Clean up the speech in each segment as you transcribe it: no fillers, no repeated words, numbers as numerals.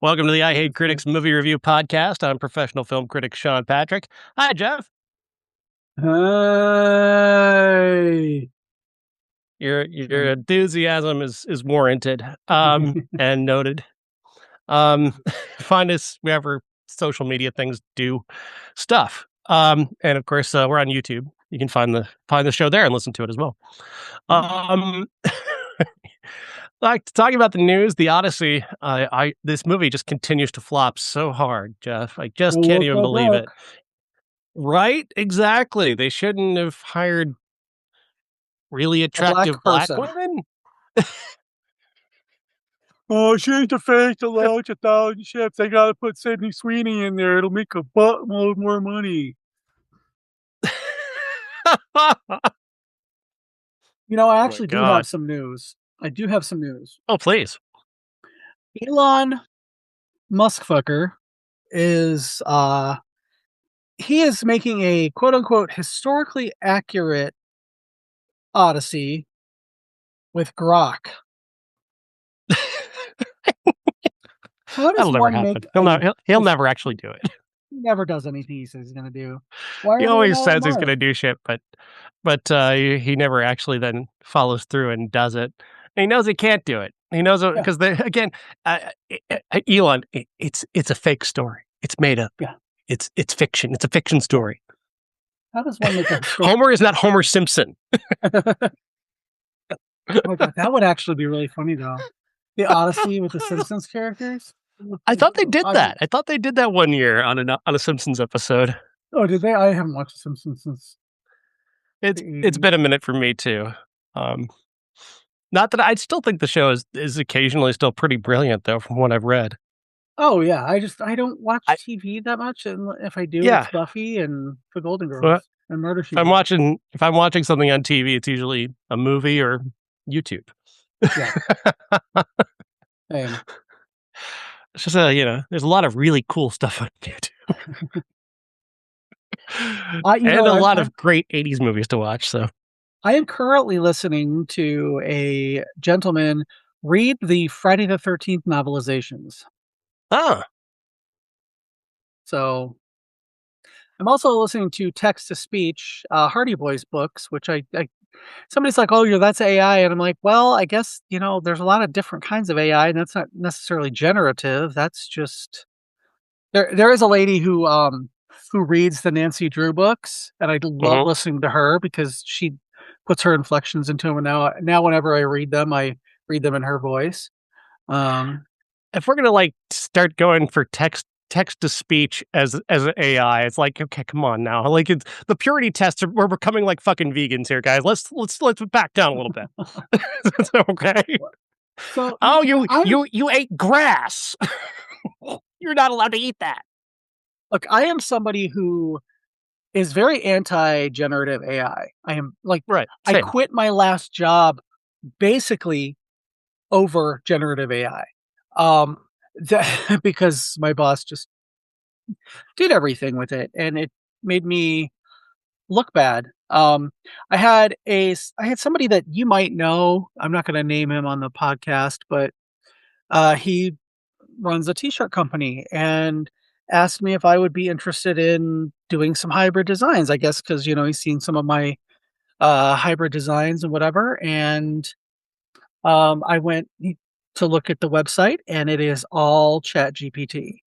Welcome to the I Hate Critics movie review podcast. I'm professional film critic Sean Patrick. Hi, Jeff. Hi. Your enthusiasm is warranted and noted. Find us wherever social media things do stuff. And of course, we're on YouTube. You can find the show there and listen to it as well. Like talking about the news, the Odyssey. This movie just continues to flop so hard, Jeff. I just can't even believe it. Right? Exactly. They shouldn't have hired really attractive black women. Oh, change the face to launch 1,000 ships. They gotta put Sydney Sweeney in there. It'll make a buttload more money. You know, I actually do have some news. I do have some news. Oh, please. Elon Muskfucker is he is making a quote-unquote historically accurate Odyssey with Grok. How does That'll never happen. He'll never actually do it. He never does anything he says he's going to do. He always says he's going to do shit, but he never actually then follows through and does it. And he knows he can't do it. He knows it because again, Elon, it's a fake story. It's made up. Yeah. It's fiction. It's a fiction story. How does one make a Homer is not Homer Simpson. Oh my God, that would actually be really funny though. The Odyssey with the Simpsons characters. I thought they did that. I thought they did that one year on a Simpsons episode. Oh, did they? I haven't watched The Simpsons since. It's been a minute for me too. Not that I still think the show is occasionally still pretty brilliant though, from what I've read. Oh yeah, I don't watch TV that much, and if I do, it's Buffy and The Golden Girls and Murder She Wrote. If I'm watching something on TV, it's usually a movie or YouTube. Yeah. Same. It's just there's a lot of really cool stuff on YouTube. And a lot of great 80s movies to watch. So I am currently listening to a gentleman read the Friday the 13th novelizations. Ah. So I'm also listening to Text to Speech, Hardy Boys books, which somebody's like, oh, that's AI. And I'm like, well, I guess, there's a lot of different kinds of AI, and that's not necessarily generative. That's just, there is a lady who reads the Nancy Drew books, and I love listening to her because she puts her inflections into them. And now whenever I read them in her voice. If we're going to start going for text to speech as an AI, it's like, okay, come on now. Like, it's the purity tests we're becoming like fucking vegans here, guys. Let's back down a little bit. That's okay. So, you ate grass. You're not allowed to eat that. Look, I am somebody who is very anti-generative AI. I am I quit my last job basically over generative AI. Because my boss just did everything with it, and it made me look bad. I had somebody that you might know. I'm not going to name him on the podcast, but he runs a t-shirt company and asked me if I would be interested in doing some hybrid designs. I guess because he's seen some of my hybrid designs and whatever, and I went to look at the website, and it is all ChatGPT.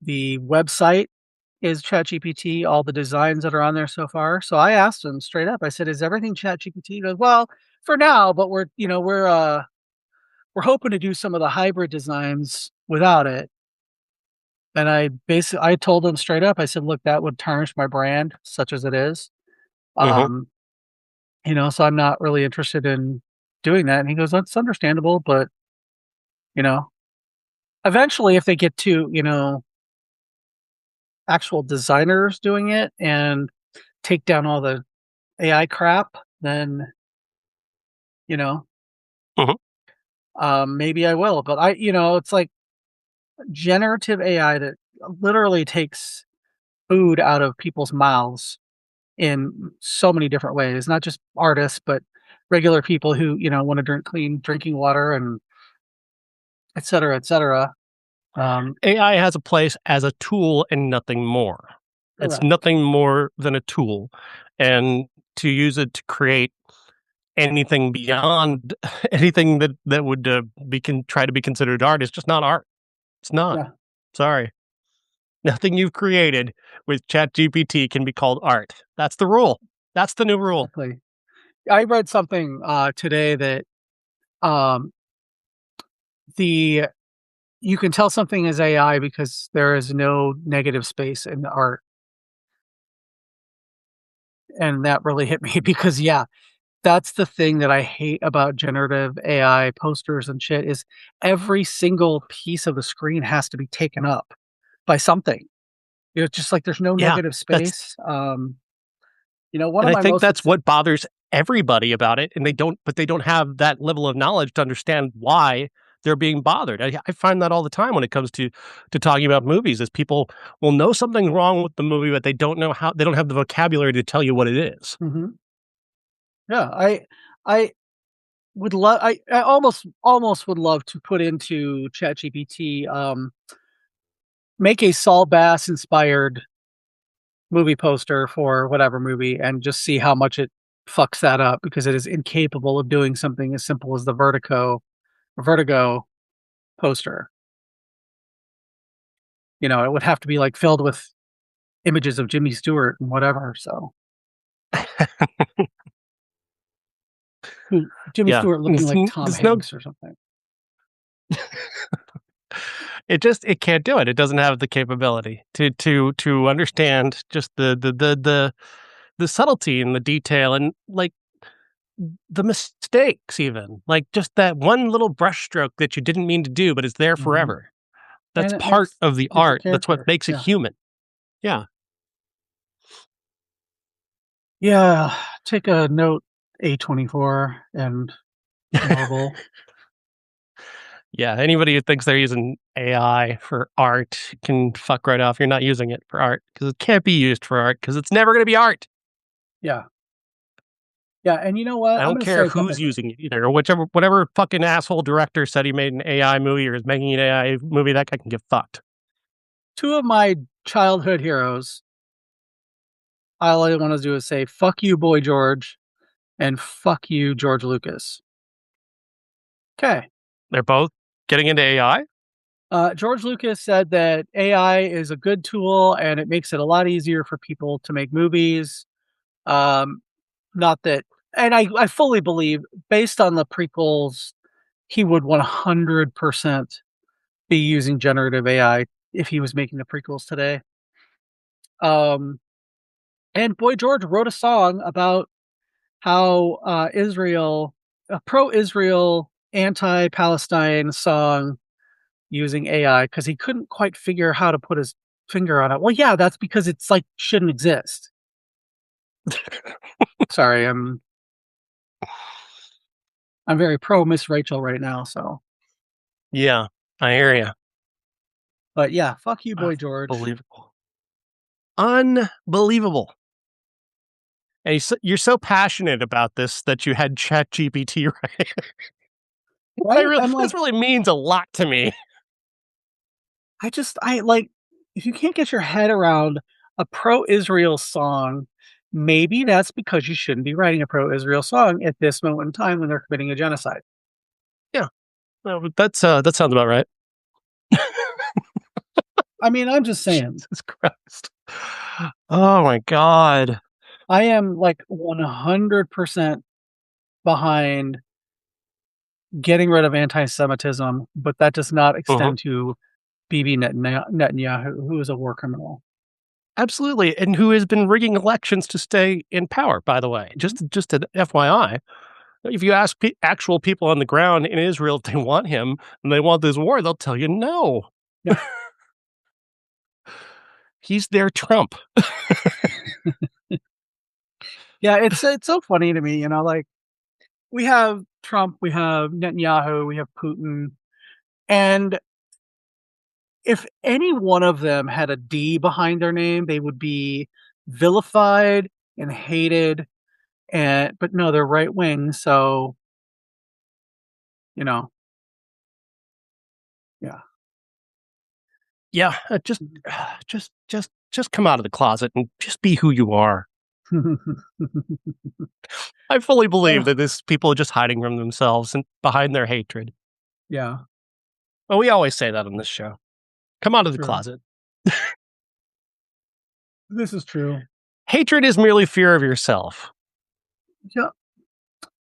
The website is ChatGPT, all the designs that are on there so far. So I asked him straight up, I said, is everything ChatGPT? He goes, well, for now, but we're hoping to do some of the hybrid designs without it. And I told him straight up, I said, look, that would tarnish my brand, such as it is. So I'm not really interested in doing that. And he goes, that's understandable, but eventually if they get to actual designers doing it and take down all the AI crap, then maybe I will. But it's like generative AI that literally takes food out of people's mouths in so many different ways, not just artists, but regular people who, want to drink clean drinking water and et cetera, et cetera. AI has a place as a tool and nothing more. It's Correct. nothing more than a tool, and to use it to create anything beyond anything that would try to be considered art is just not art. It's not. Yeah. Sorry, nothing you've created with ChatGPT can be called art. That's the rule. That's the new rule. Exactly. I read something today that um, the you can tell something is AI because there is no negative space in the art, and that really hit me because yeah, that's the thing that I hate about generative AI posters and shit is every single piece of the screen has to be taken up by something. It's just like there's no Yeah, negative that's space. One and of I my think most that's success. what bothers everybody about it, and they don't have that level of knowledge to understand why they're being bothered. I find that all the time when it comes to talking about movies, is people will know something's wrong with the movie, but they don't know how. They don't have the vocabulary to tell you what it is. Mhm. Yeah, I would love I almost would love to put into ChatGPT, make a Saul Bass inspired movie poster for whatever movie and just see how much it fucks that up because it is incapable of doing something as simple as the Vertigo poster. It would have to be, like, filled with images of Jimmy Stewart and whatever, so Jimmy Yeah, Stewart looking like Tom there's no. Hanks or something. It can't do it. It doesn't have the capability to understand just the subtlety and the detail and like the mistakes, even like just that one little brushstroke that you didn't mean to do, but it's there Mhm. forever. That's And part of the it's a art. That's what character, makes it yeah. human. Yeah. Yeah, take a note, A24 and Marvel. Yeah. Anybody who thinks they're using AI for art can fuck right off. You're not using it for art because it can't be used for art because it's never going to be art. Yeah. Yeah, and you know what? I I'm don't gonna care say a couple who's things. using it either, or whatever fucking asshole director said he made an AI movie or is making an AI movie. That guy can get fucked. 2 of my childhood heroes, all I wanna do is say, "Fuck you, Boy George," and "Fuck you, George Lucas." 'Kay. They're both getting into AI. George Lucas said that AI is a good tool, and it makes it a lot easier for people to make movies. Um, not that and I fully believe, based on the prequels, he would 100% be using generative AI if he was making the prequels today. Um, and Boy George wrote a song about how, a pro-Israel, anti-Palestine song using AI because he couldn't quite figure how to put his finger on it. Well, yeah, that's because it's, like, shouldn't exist. Sorry, I'm very pro Miss Rachel right now, so Yeah, I hear you. but yeah, fuck you, Boy George. Unbelievable. Unbelievable. And you're so passionate about this that you had ChatGPT, right? Right? I'm This like, really means a lot to me. I like, if you can't get your head around a pro-Israel song, maybe that's because you shouldn't be writing a pro-Israel song at this moment in time when they're committing a genocide. Yeah, no, but that sounds about right. I mean, I'm just saying. Jesus Christ. Oh my god. I am, like, 100% behind getting rid of anti-Semitism, but that does not Mhm. extend to Bibi Netanyahu, who is a war criminal. Absolutely, and who has been rigging elections to stay in power, by the way. Mhm. Just an FYI. If you ask actual people on the ground in Israel if they want him and they want this war, they'll tell you no. Yeah. He's their Trump. Yeah, it's so funny to me, like, we have Trump, we have Netanyahu, we have Putin, and if any one of them had a D behind their name, they would be vilified and hated, but no, they're right wing, so, you know, yeah. Yeah, just come out of the closet and just be who you are. I fully believe that this people are just hiding from themselves and behind their hatred. Yeah, Well, we always say that on this show. Come out of the true. closet. This is true. Hatred is merely fear of yourself. Yeah.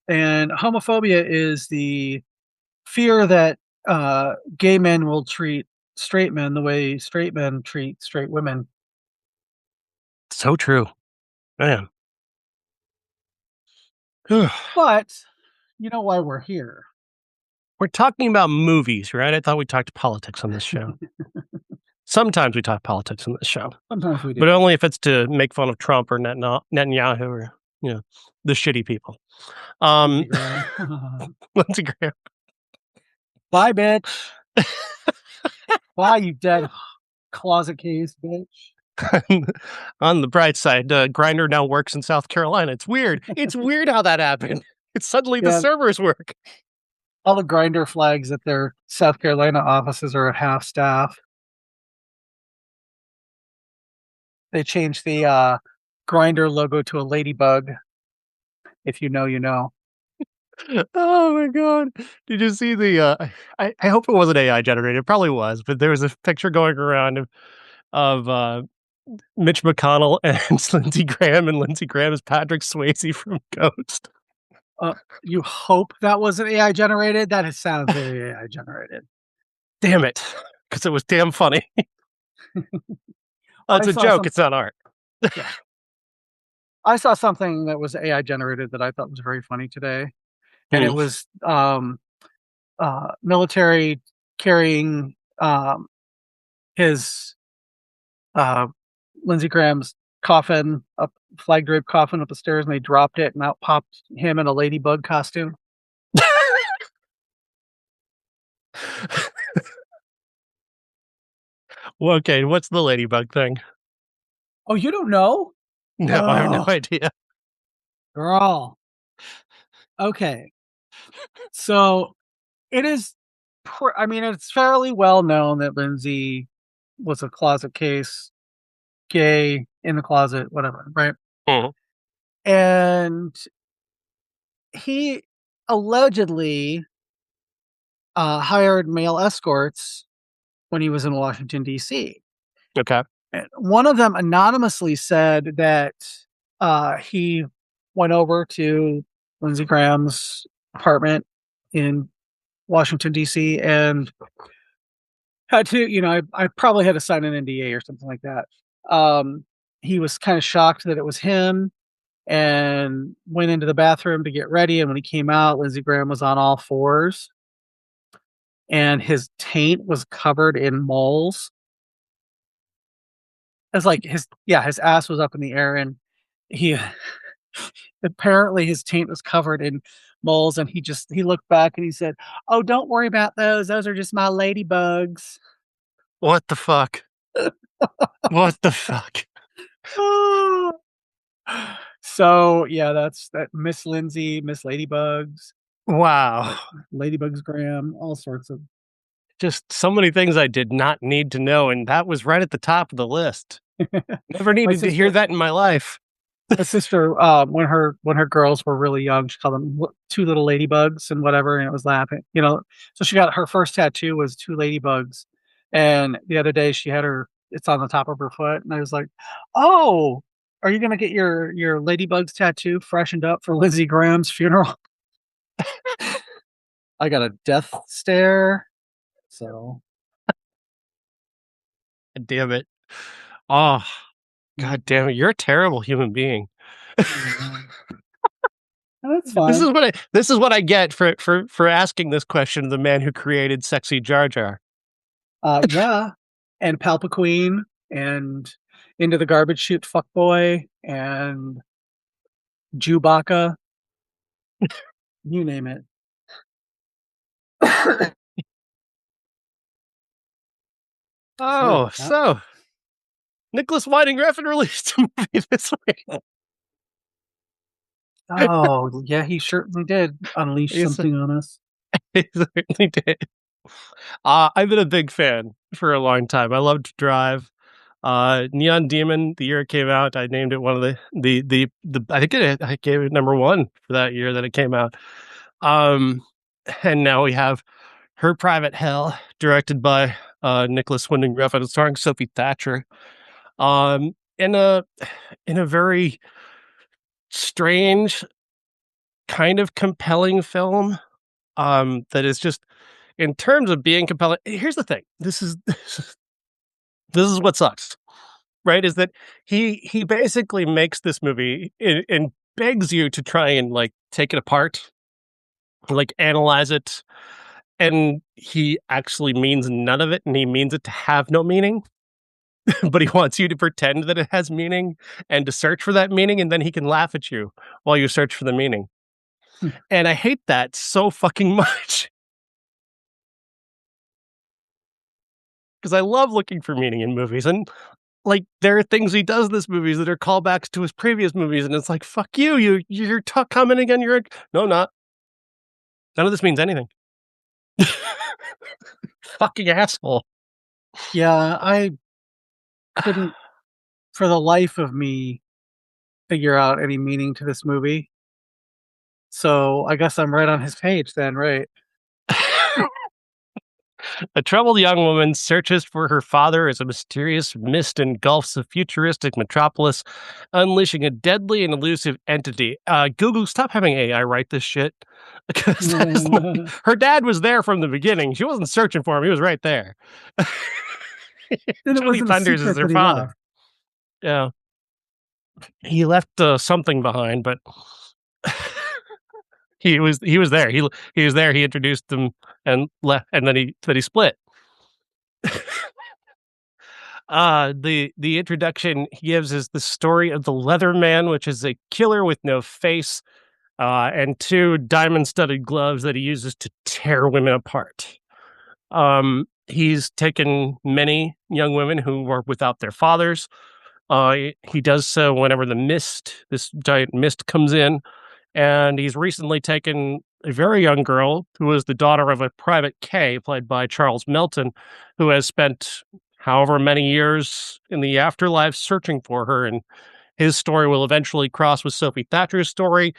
And homophobia is the fear that gay men will treat straight men the way straight men treat straight women. So true. Man. We're But you know why we're here. talking about movies, right? I thought we talked politics on this show. Sometimes we talk politics on this show, Sometimes we do. but only if it's to make fun of Trump or Netanyahu or, the shitty people. Lindsey Graham. Lindsey Graham. Bye, bitch. Bye, you dead closet case, bitch. On the bright side, Grindr now works in South Carolina. It's weird. It's weird how that happened. It's suddenly the Yeah. servers work. All the Grindr flags at their South Carolina offices are at half staff. They changed the Grindr logo to a ladybug. If you know, you know. Oh my god! Did you see the? I hope it wasn't AI generated. It probably was, but there was a picture going around of Mitch McConnell and Lindsey Graham, and Lindsey Graham is Patrick Swayze from Ghost. You hope that wasn't AI generated? That sounds very AI generated. Damn it! Because it was damn funny. It's a joke. It's not art. Yeah. I saw something that was AI generated that I thought was very funny today, and it was military carrying his Lindsey Graham's coffin up, flag draped coffin up the stairs, and they dropped it, and out popped him in a ladybug costume. Well, okay, what's the ladybug thing? Oh, you don't know? No, I have no idea. Girl. Okay. So it is, I mean, it's fairly well known that Lindsay was a closet case, gay, in the closet, whatever, right? Mhm. And he allegedly hired male escorts when he was in Washington, D.C. Okay. And one of them anonymously said that he went over to Lindsey Graham's apartment in Washington, D.C. and had to, I probably had to sign an NDA or something like that. He was kind of shocked that it was him and went into the bathroom to get ready. And when he came out, Lindsey Graham was on all fours and his taint was covered in moles. It's like his ass was up in the air and he apparently his taint was covered in moles and he looked back and he said, "Oh, don't worry about those. Those are just my ladybugs." What the fuck? What the fuck? So yeah, that's that. Miss Lindsay, Miss Ladybugs, Wow. Ladybugs Graham, all sorts of. Just so many things I did not need to know, and that was right at the top of the list. Never needed to hear that in my life. My sister, when her girls were really young, she called them two little ladybugs and whatever, and it was laughing. So she got her first tattoo was two ladybugs, and the other day she had it's on the top of her foot, and I was like, "Oh, are you gonna get your ladybugs tattoo freshened up for Lindsey Graham's funeral?" I got a death stare. So, Damn it. Oh, god damn it. You're a terrible human being. that's fine. This is what I get for asking this question of the man who created Sexy Jar Jar. Yeah. And Palpaqueen and Into the Garbage Chute Fuckboy and Chewbacca. You name it. Oh, so Nicholas Winding Refn released a movie this week. Oh, yeah, he certainly did unleash something on us. He certainly did. I've been a big fan for a long time. I loved Drive. Neon Demon, the year it came out, I named it one of the I think I gave it number one for that year that it came out. Um, and now we have Her Private Hell, directed by Nicholas Winding Refn, starring Sophie Thatcher. Um, in a in a very strange, kind of compelling film. That is just in terms of being compelling. Here's the thing. This is what sucks, right? Is that he basically makes this movie and begs you to try and like take it apart, like analyze it, and he actually means none of it, and he means it to have no meaning. But he wants you to pretend that it has meaning and to search for that meaning, and then he can laugh at you while you search for the meaning. And I hate that so fucking much because I love looking for meaning in movies. And like, there are things he does in this movies that are callbacks to his previous movies, and it's like, fuck you, you're commenting on your no, not none of this means anything. Fucking asshole. Yeah, I couldn't for the life of me figure out any meaning to this movie. So I guess I'm right on his page then, right? A troubled young woman searches for her father as a mysterious mist engulfs a futuristic metropolis, unleashing a deadly and elusive entity. Google, stop having AI write this shit. Because her dad was there from the beginning. She wasn't searching for him. He was right there. Then it Johnny wasn't a Thunders is secret their that he father. left. Yeah. He left something behind, but he was there. He was there. He introduced them and left, and then he split. The introduction he gives is the story of the Leatherman, which is a killer with no face, and two diamond-studded gloves that he uses to tear women apart. He's taken many young women who are without their fathers. He does so whenever this giant mist comes in, and he's recently taken a very young girl who is the daughter of a private K, played by Charles Melton, who has spent however many years in the afterlife searching for her, and his story will eventually cross with Sophie Thatcher's story.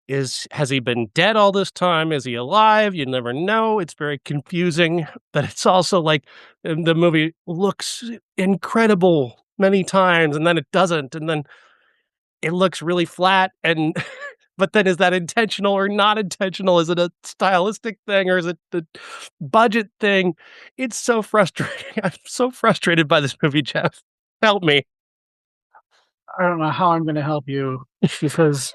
Has he been dead all this time? Is he alive? You never know. It's very confusing, but it's also like the movie looks incredible many times, and then it doesn't, and then it looks really flat. And but then is that intentional or not intentional? Is it a stylistic thing or is it the budget thing? It's so frustrating. I'm so frustrated by this movie, Jeff. Help me. I don't know how I'm going to help you because,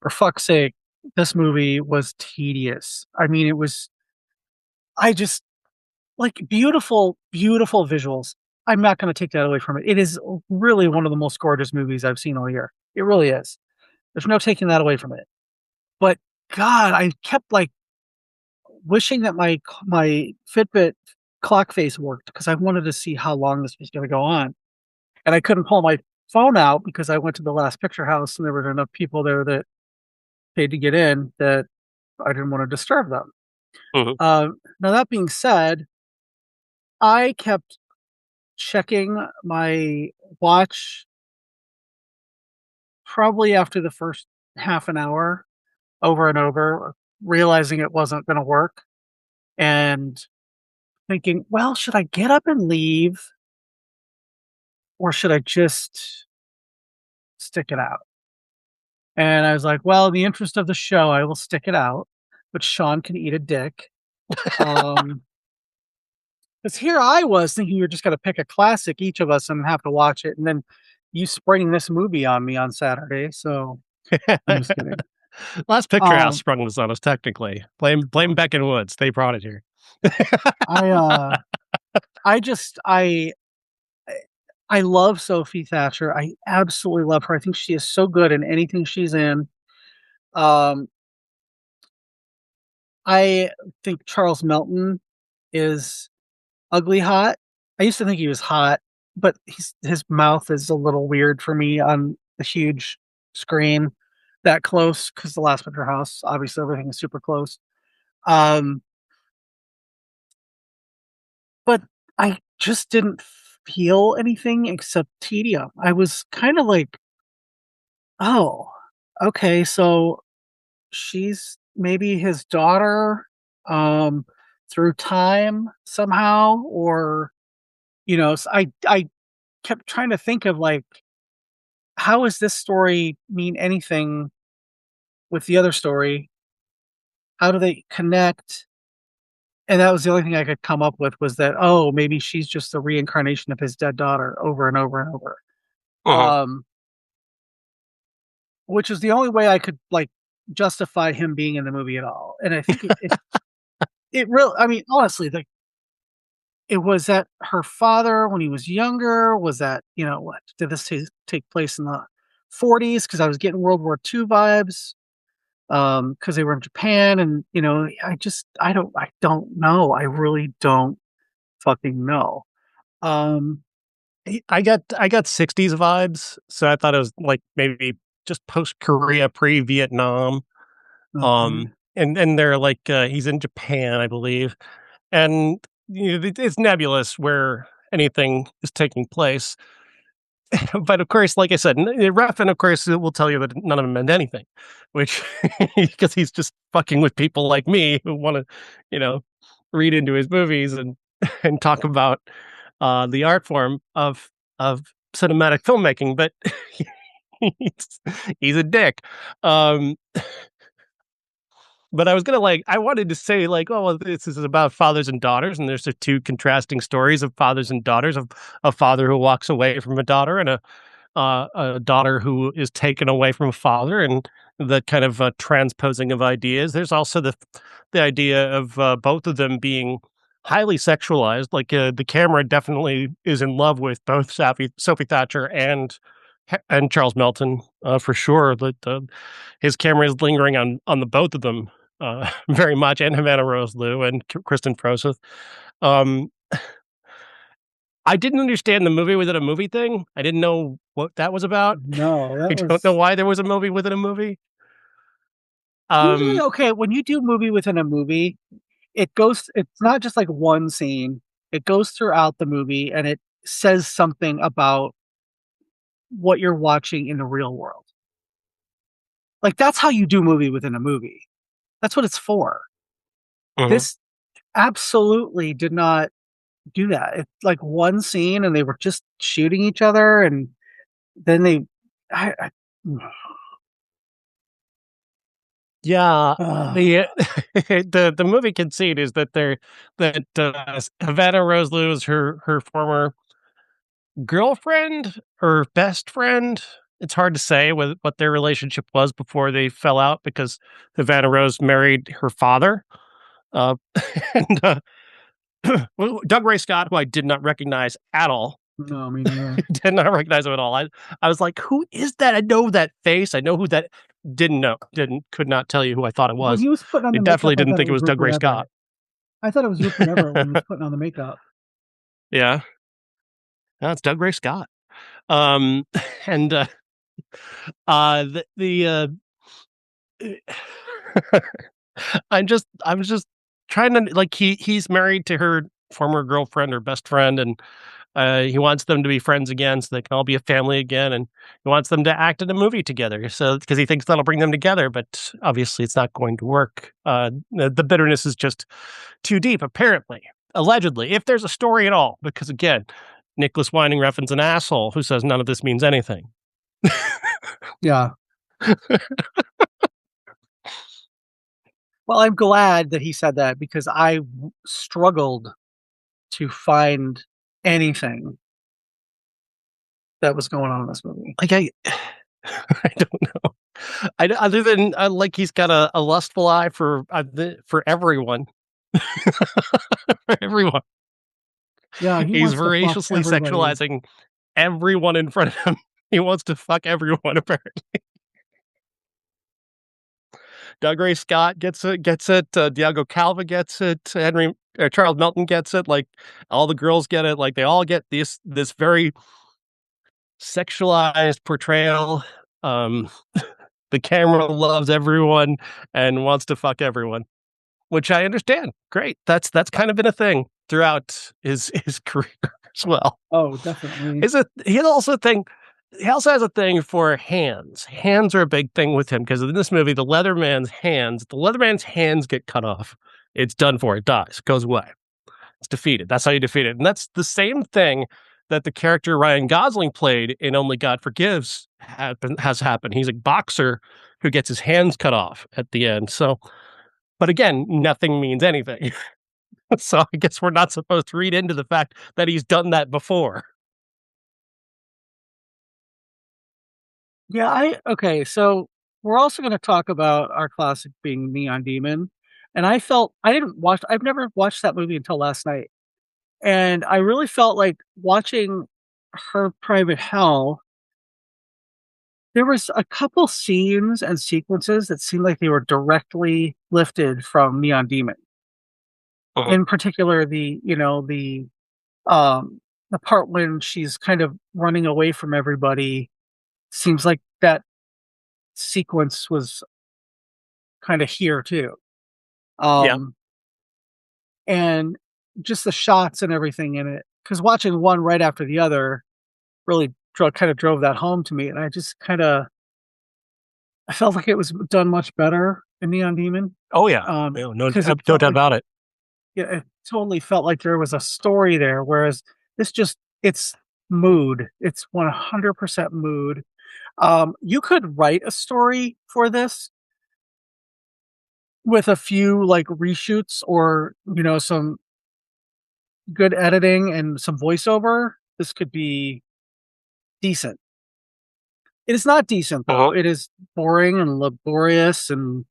for fuck's sake, this movie was tedious. I mean, I just like beautiful, beautiful visuals. I'm not going to take that away from it. It is really one of the most gorgeous movies I've seen all year. It really is. There's no taking that away from it. But God, I kept like wishing that my Fitbit clock face worked because I wanted to see how long this was going to go on, and I couldn't pull my phone out because I went to the last picture house and there were enough people there that paid to get in that I didn't want to disturb them. Mhm. Now that being said, I kept checking my watch probably after the first half an hour over and over, realizing it wasn't going to work and thinking, well, should I get up and leave or should I just stick it out? And I was like, well, in the interest of the show, I will stick it out, but Sean can eat a dick. Um, because here I was thinking you're just going to pick a classic, each of us, and have to watch it. And then you spring this movie on me on Saturday. So I'm just kidding. Last Picture House Um, sprung this on us technically. Blame Beck and Woods. They brought it here. I, uh, I just, I love Sophie Thatcher. I absolutely love her. I think she is so good in anything she's in. Um, I think Charles Melton is ugly hot. I used to think he was hot, but his mouth is a little weird for me on the huge screen that close because the last picture house, obviously everything is super close. Um, I just didn't feel anything except tedium. I was kind of like, oh, okay, so she's maybe his daughter, um, through time somehow, or I kept trying to think of like, how does this story mean anything with the other story? How do they connect? And that was the only thing I could come up with, was that, oh, maybe she's just a reincarnation of his dead daughter over and over and over. Mhm. Um, which is the only way I could like justify him being in the movie at all. And I think it really, I mean, honestly, like, it was that her father when he was younger. Was that, what did this take place in the 40s? Because I was getting World War II vibes. Because they were in Japan, and I don't know. I really don't fucking know. Um, I got 60s vibes, so I thought it was like maybe just post Korea, pre Vietnam. okay. And they're like he's in Japan, I believe, and it's nebulous where anything is taking place. But of course, like I said, Refn, of course, will tell you that none of them meant anything, which because he's just fucking with people like me who want to, you know, read into his movies and and talk about the art form of cinematic filmmaking. But he's, he's a dick. Um, but I was gonna like, I wanted to say like, oh, well, this is about fathers and daughters, and there's the two contrasting stories of fathers and daughters, of a father who walks away from a daughter, and a daughter who is taken away from a father, and the kind of transposing of ideas. There's also the idea of both of them being highly sexualized. Like the camera definitely is in love with both Sophie Thatcher and Charles Melton, for sure. That his camera is lingering on the both of them very much, and Havana Rose Liu and Kristen Proseth. Um, I didn't understand the movie within a movie thing. I didn't know what that was about. No, I that don't know was why there was a movie within a movie. usually Um, okay. When you do movie within a movie, it's not just like one scene. It goes throughout the movie, and it says something about what you're watching in the real world. Like, that's how you do movie within a movie. That's what it's for. mhm. This absolutely did not do that. It's like one scene, and they were just shooting each other, and then I Yeah, ugh, the the movie conceit is that Havana Rose Liu is her former girlfriend or best friend. It's hard to say what their relationship was before they fell out, because Havana Rose married her father. Uh, and Dougray Scott, who I did not recognize at all, no, me neither. did not recognize him at all. I was like, who is that? I know that face. I know who that. Could not tell you who I thought it When was. he was putting on I the makeup, definitely I didn't thought think it it was was Rupert Dougray Scott. Everett. I thought it was Rupert Everett when he was putting on the makeup. Yeah, that's Dougray Scott. Um, and the I'm just trying to like he's married to her former girlfriend or best friend, and he wants them to be friends again, so they can all be a family again, and he wants them to act in a movie together. So because he thinks that'll bring them together, but obviously it's not going to work. The bitterness is just too deep, apparently, allegedly, if there's a story at all. Because again, Nicholas Winding Refn's an asshole who says none of this means anything. Yeah. Well, I'm glad that he said that, because I struggled to find anything that was going on in this movie. Like I don't know. Other than like he's got a lustful eye for everyone, for everyone. Yeah, he He's wants to fuck voraciously everybody. sexualizing everyone in front of him. He wants to fuck everyone. Apparently, Dougray Scott gets it. Diego Calva gets it. Charles Melton gets it. Like all the girls get it. Like they all get this very sexualized portrayal. Um, the camera loves everyone and wants to fuck everyone, which I understand. Great. That's kind of been a thing. throughout his career as well. Oh, definitely. He also has a thing for hands. Hands are a big thing with him because in this movie, the Leatherman's hands get cut off. It's done for. It dies. Goes away. It's defeated. That's how you defeat it. And that's the same thing that the character Ryan Gosling played in Only God Forgives has happened. He's a boxer who gets his hands cut off at the end. So, but again, nothing means anything. So I guess we're not supposed to read into the fact that he's done that before. Yeah, okay, so we're also gonna talk about our classic being Neon Demon, and I've never watched that movie until last night, and I really felt like watching Her Private Hell, there was a couple scenes and sequences that seemed like they were directly lifted from Neon Demon. Uh-huh. In particular, the part when she's kind of running away from everybody seems like that sequence was kind of here too. Yeah. Um, and just the shots and everything in it. Because watching one right after the other really kind of drove that home to me, and I felt like it was done much better in Neon Demon. Oh yeah. No, Because it no felt doubt like about it. yeah, it totally felt like there was a story there, whereas it's mood. It's 100% mood. You could write a story for this with a few like reshoots or some good editing and some voiceover. This could be decent. It is not decent though. Uh-huh. It is boring and laborious, and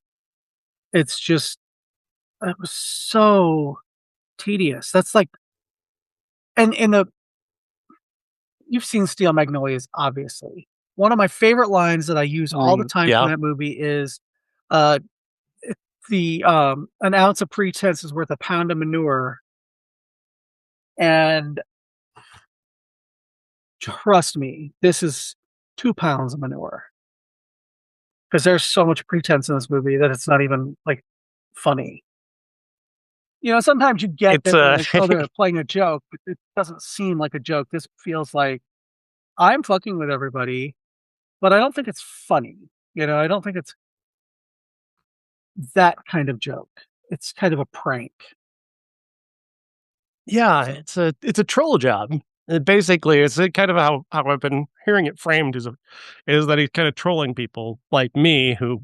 it's just it was so tedious. That's like and in the you've seen Steel Magnolias, obviously. One of my favorite lines that I use all the time from Yeah. that movie is, uh, "An ounce of pretense is worth a pound of manure," and trust me, this is 2 pounds of manure because there's so much pretense in this movie that it's not even, like, funny. Sometimes you get It's that they're like, "Oh, they're playing a joke," but it doesn't seem like a joke. This feels like, "I'm fucking with everybody, but I don't think it's funny." I don't think it's that kind of joke. It's kind of a prank. yeah, So it's a troll job. Basically, it's kind of how I've been hearing it framed is that he's kind of trolling people like me who,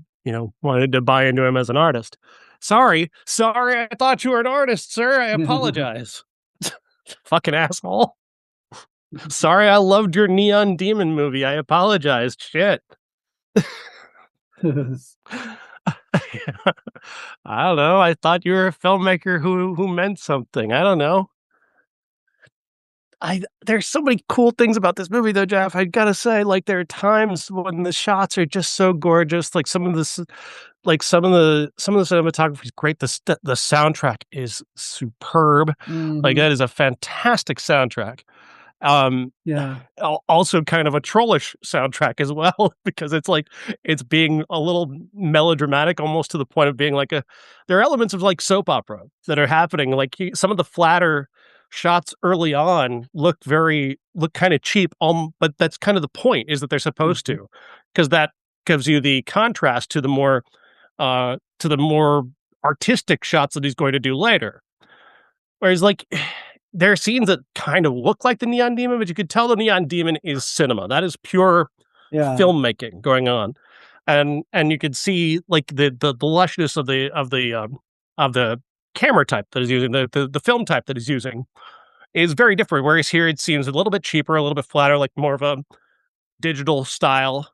wanted to buy into him as an artist. Sorry, I thought you were an artist, sir. I apologize. Fucking asshole. Sorry, I loved your Neon Demon movie. I apologize. Shit. I don't know. I thought you were a filmmaker who meant something. I don't know. There's so many cool things about this movie though, Jeff. I gotta say, like there are times when the shots are just so gorgeous. Like some of the cinematography is great. The soundtrack is superb. Like Mhm. that is a fantastic soundtrack. Um, Yeah. Also kind of a trollish soundtrack as well because it's being a little melodramatic almost to the point of being there are elements of like soap opera that are happening some of the flatter shots early on look kind of cheap but that's kind of the point is that they're supposed Mhm. to because that gives you the contrast to the more artistic shots that he's going to do later. Whereas, there are scenes that kind of look like the Neon Demon, but you could tell the Neon Demon is cinema. That is pure Yeah. filmmaking going on, and you could see the lushness of the camera type that he's using, the film type that he's using is very different. Whereas here it seems a little bit cheaper, a little bit flatter, like more of a digital style.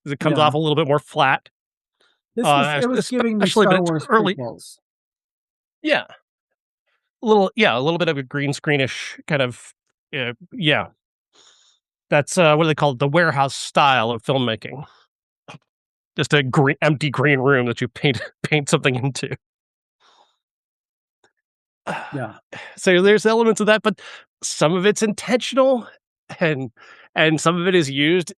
It comes off Yeah. a little bit more flat, It was giving me especially when Star it's Wars early. prequels. Yeah, a little bit of a green screenish kind of, yeah. That's what do they call it? The warehouse style of filmmaking. Just a empty green room that you paint something into. Yeah. So there's elements of that, but some of it's intentional, and some of it is used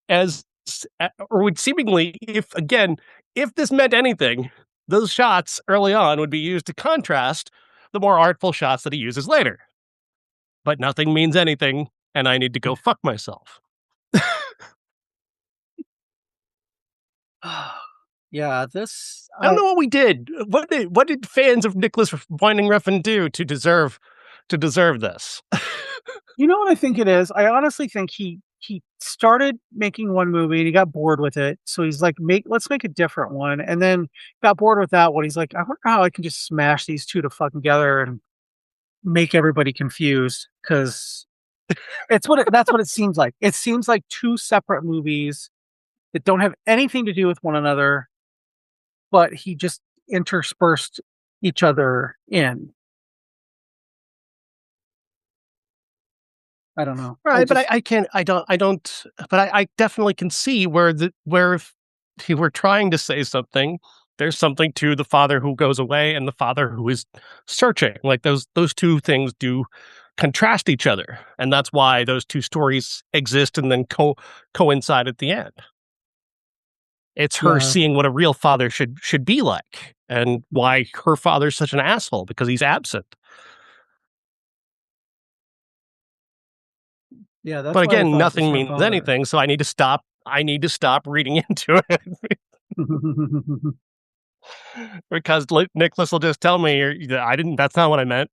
or would seemingly, if this meant anything, those shots early on would be used to contrast the more artful shots that he uses later. but nothing means anything, and I need to go fuck myself. Yeah, this I don't know what we did. What did fans of Nicholas Winding Refn do to deserve this? you know what I think it is? I honestly think he started making one movie and he got bored with it. So he's like, let's make a different one. And then got bored with that one. He's like, I wonder how I can just smash these two to fuck together and make everybody confused. Cause that's what it seems like. It seems like two separate movies that don't have anything to do with one another, but he just interspersed each other in. I don't know. Right, but I can't. I don't. But I definitely can see where if he were trying to say something, there's something to the father who goes away and the father who is searching. Like those two things do contrast each other, and that's why those two stories exist and then coincide at the end. It's her Yeah. seeing what a real father should be like, and why her father's such an asshole because he's absent. Yeah, that's But why I again, thought this nothing her means father. anything, so I need to stop. I need to stop reading into it because Nicholas will just tell me, "I didn't. That's not what I meant."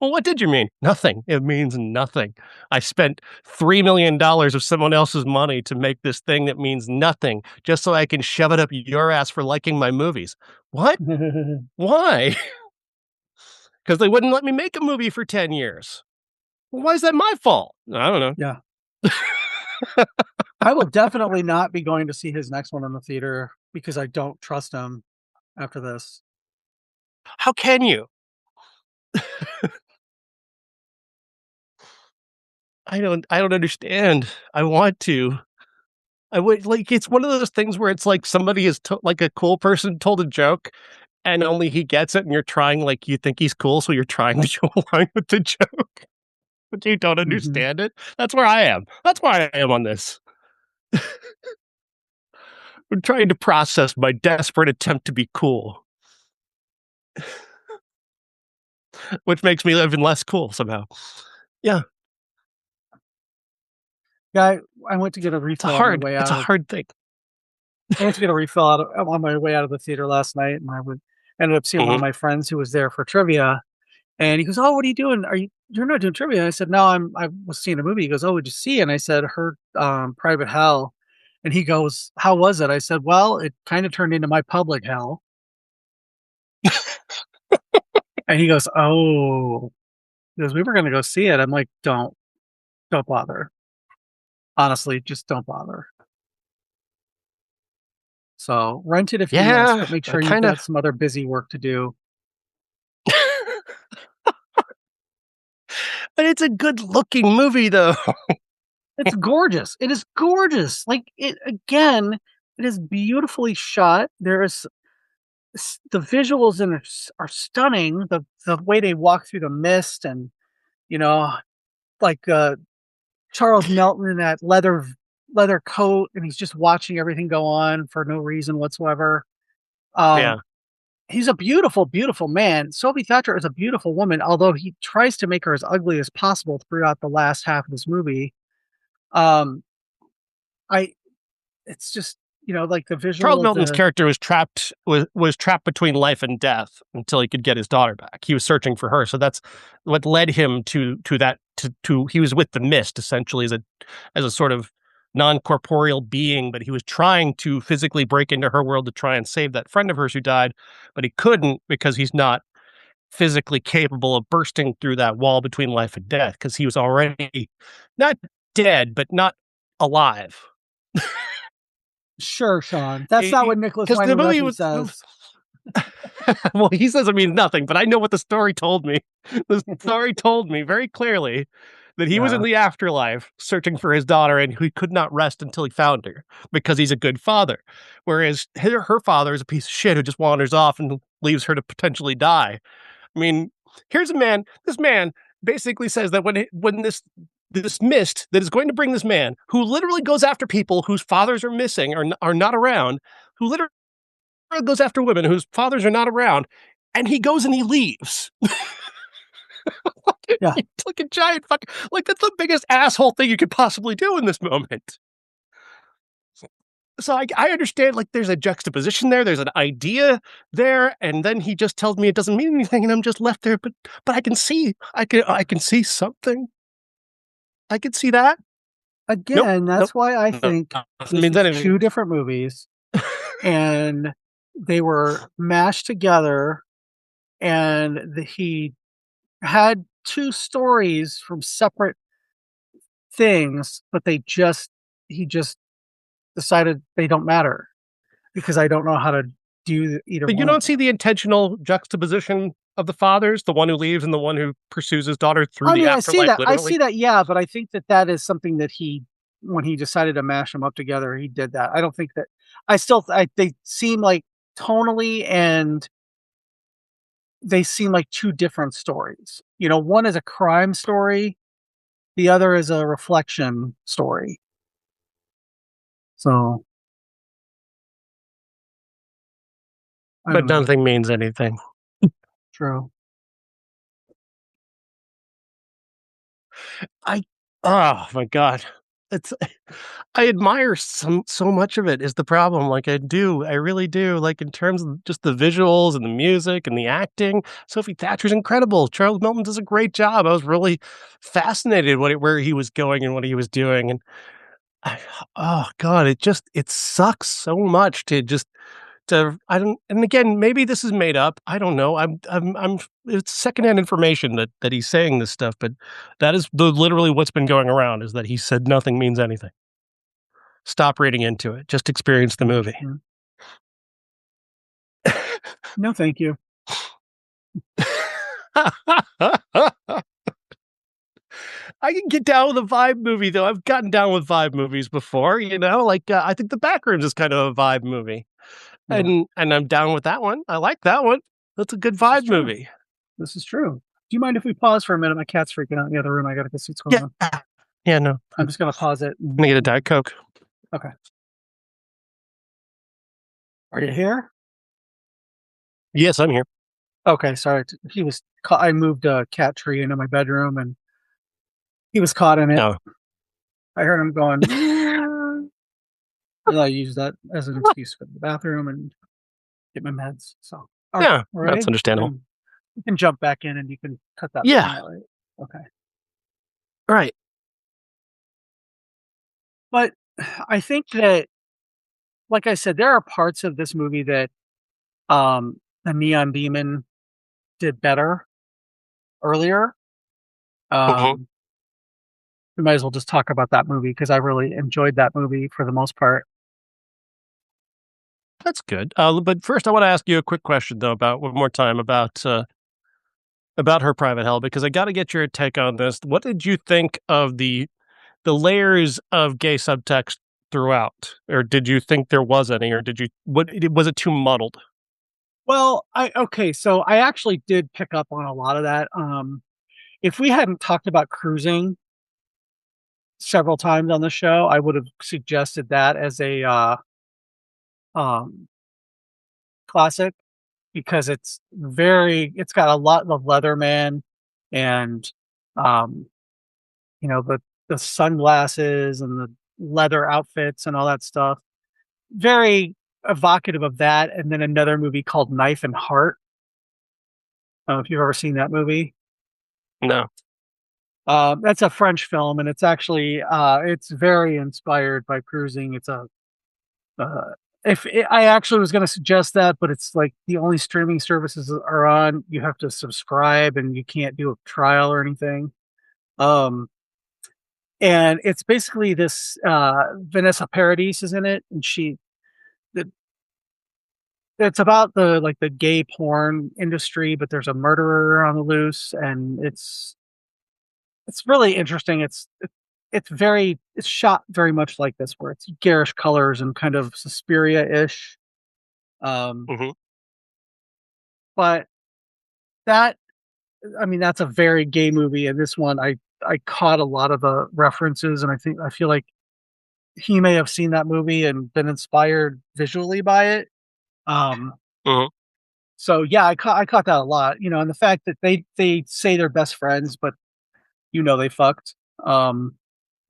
Well, what did you mean? Nothing. It means nothing. I spent $3 million of someone else's money to make this thing that means nothing, just so I can shove it up your ass for liking my movies. What? Why? Because they wouldn't let me make a movie for 10 years. Well, why is that my fault? I don't know. Yeah. I will definitely not be going to see his next one in the theater because I don't trust him after this. How can you? I don't understand. I want to. I would like it's one of those things where it's like somebody is like a cool person told a joke and only he gets it and you're trying like you think he's cool so you're trying to go along with the joke but you don't Mhm. understand it. That's where I am. That's why I am on this. I'm trying to process my desperate attempt to be cool, which makes me even less cool somehow. Yeah, Yeah, I went to get a refill on my way it's a out of hard thing. I went to get a refill on my way out of the theater last night, and ended up seeing one of Mhm. my friends who was there for trivia, and he goes, "Oh, what are you doing? You're not doing trivia?" I said, "No, I was seeing a movie." He goes, "Oh, what'd you see?" And I said, "Heard Private Hell." And he goes, "How was it?" I said, "Well, it kind of turned into my public hell." And he goes, "Oh." He goes, "We were gonna go see it." I'm like, don't bother. Honestly, just don't bother. So rent it if you must, Yeah, but make I sure you've kind got of some other busy work to do. but it's a good looking movie though. It's gorgeous. It is gorgeous. Like it again, it is beautifully shot. There is the visuals in it are stunning. The way they walk through the mist and you know, like Charles Melton in that leather coat, and he's just watching everything go on for no reason whatsoever. Yeah. Um, he's a beautiful, beautiful man. Sophie Thatcher is a beautiful woman, although he tries to make her as ugly as possible throughout the last half of this movie. Um, I it's just like the Charles visual of Melton's the character was trapped between life and death until he could get his daughter back. He was searching for her, so that's what led him to that to he was with the mist essentially as a sort of non-corporeal being, but he was trying to physically break into her world to try and save that friend of hers who died, but he couldn't because he's not physically capable of bursting through that wall between life and death because he was already not dead but not alive. Sure, Sean. That's not what Nicholas Because the Winding movie Refn was says. well, he says it means nothing, but I know what the story told me. The story told me very clearly that he was in Yeah. the afterlife searching for his daughter and he could not rest until he found her because he's a good father. Whereas her father is a piece of shit who just wanders off and leaves her to potentially die. I mean, here's a man, this man basically says that when this mist that is going to bring this man who literally goes after people whose fathers are missing or are not around, who literally goes after women whose fathers are not around, and he goes and he leaves. Yeah. It's like a giant fucking, like, that's the biggest asshole thing you could possibly do in this moment. So I understand, like, there's a juxtaposition there, there's an idea there, and then he just tells me it doesn't mean anything, and I'm just left there, but I can see something. I can see that. Nope, Again, nope, that's why I no, think nothing this means is anything. 2 different movies, and they were mashed together, and he had 2 stories from separate things, but he just decided they don't matter because I don't know how to do either But you one of don't them. see the intentional juxtaposition of the fathers, the one who leaves and the one who pursues his daughter through I the mean, afterlife, I literally? see that, yeah, but I think that that is something that he when he decided to mash them up together, he did that. I don't think that they seem like tonally and they seem like 2 different stories. You know, one is a crime story, the other is a reflection story. So, I But don't know. nothing means anything. True. I oh my god. It's I admire so much of it is the problem, like, I do, I really do, like, in terms of just the visuals and the music and the acting. Sophie Thatcher's incredible, Charles Melton does a great job. I was really fascinated where he was going and what he was doing, and I oh god, it sucks so much to just to I don't and again, maybe this is made up. I don't know. I'm it's secondhand information that he's saying this stuff, but that is literally what's been going around is that he said nothing means anything. Stop reading into it. Just experience the movie. Mm. No, thank you. I can get down with a vibe movie though. I've gotten down with vibe movies before, like I think The Backrooms is kind of a vibe movie. Yeah, And I'm down with that one. I like that one. That's a good this is vibe true. movie. This is true. Do you mind if we pause for a minute? My cat's freaking out in the other room. I gotta go see what's going Yeah. on. Yeah, no. I'm I'm just gonna pause it. gonna get a Diet Coke. Okay. Are you here? Yes, I'm here. Okay, sorry. He was caught. I moved a cat tree into my bedroom and he was caught in it. No. I heard him going, meow. And I used that as an excuse to go to the bathroom and get my meds. So, all right, Yeah, we're that's ready. understandable. You can jump back in and you can cut that Yeah, thing out, right? Okay. right. But I think that, like I said, there are parts of this movie that the Neon Demon did better earlier. Mhm. Um, we might as well just talk about that movie because I really enjoyed that movie for the most part. That's good. But first I wanna ask you a quick question, though, about one more time about Her Private Hell, because I gotta get your take on this. What did you think of the layers of gay subtext throughout? Or did you think there was any? Or did you what was it too muddled? Well, so I actually did pick up on a lot of that. If we hadn't talked about cruising several times on the show, I would have suggested that as a um, classic because it's got a lot of Leatherman and um, the sunglasses and the leather outfits and all that stuff. Very evocative of that. And then another movie called Knife and Heart. I don't know if you've ever seen that movie. No. That's a French film, and it's actually it's very inspired by cruising. It's a if it, I actually was going to suggest that, but it's like the only streaming services are on. You have to subscribe, and you can't do a trial or anything. Um, and it's basically this Vanessa Paradis is in it, and the, it's about the gay porn industry, but there's a murderer on the loose, and it's really interesting. It's shot very much like this, where it's garish colors and kind of Suspiria-ish. Um, Mhm. but that I mean, that's a very gay movie, and this one I caught a lot of the references, and I feel like he may have seen that movie and been inspired visually by it. Um, Mhm. so yeah, I caught that a lot, and the fact that they say they're best friends, but they fucked. Um,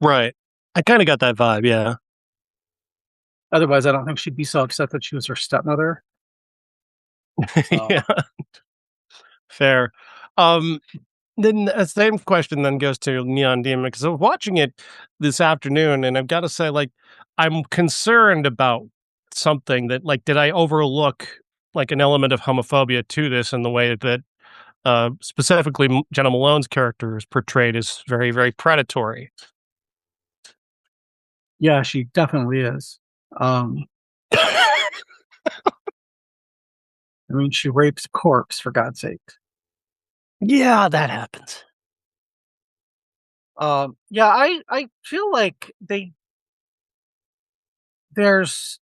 Right. I kind of got that vibe. Yeah. Otherwise, I don't think she'd be so upset that she was her stepmother. Yeah. So Fair. Um, then the same question then goes to Neon Demon because I was watching it this afternoon, and I've got to say, like, I'm concerned about something that, like, did I overlook like an element of homophobia to this in the way that specifically Jena Malone's character is portrayed as very, very predatory. yeah, she definitely is. Um, I mean, she rapes a corpse for God's sake. Yeah, that happens. Yeah, I feel like there's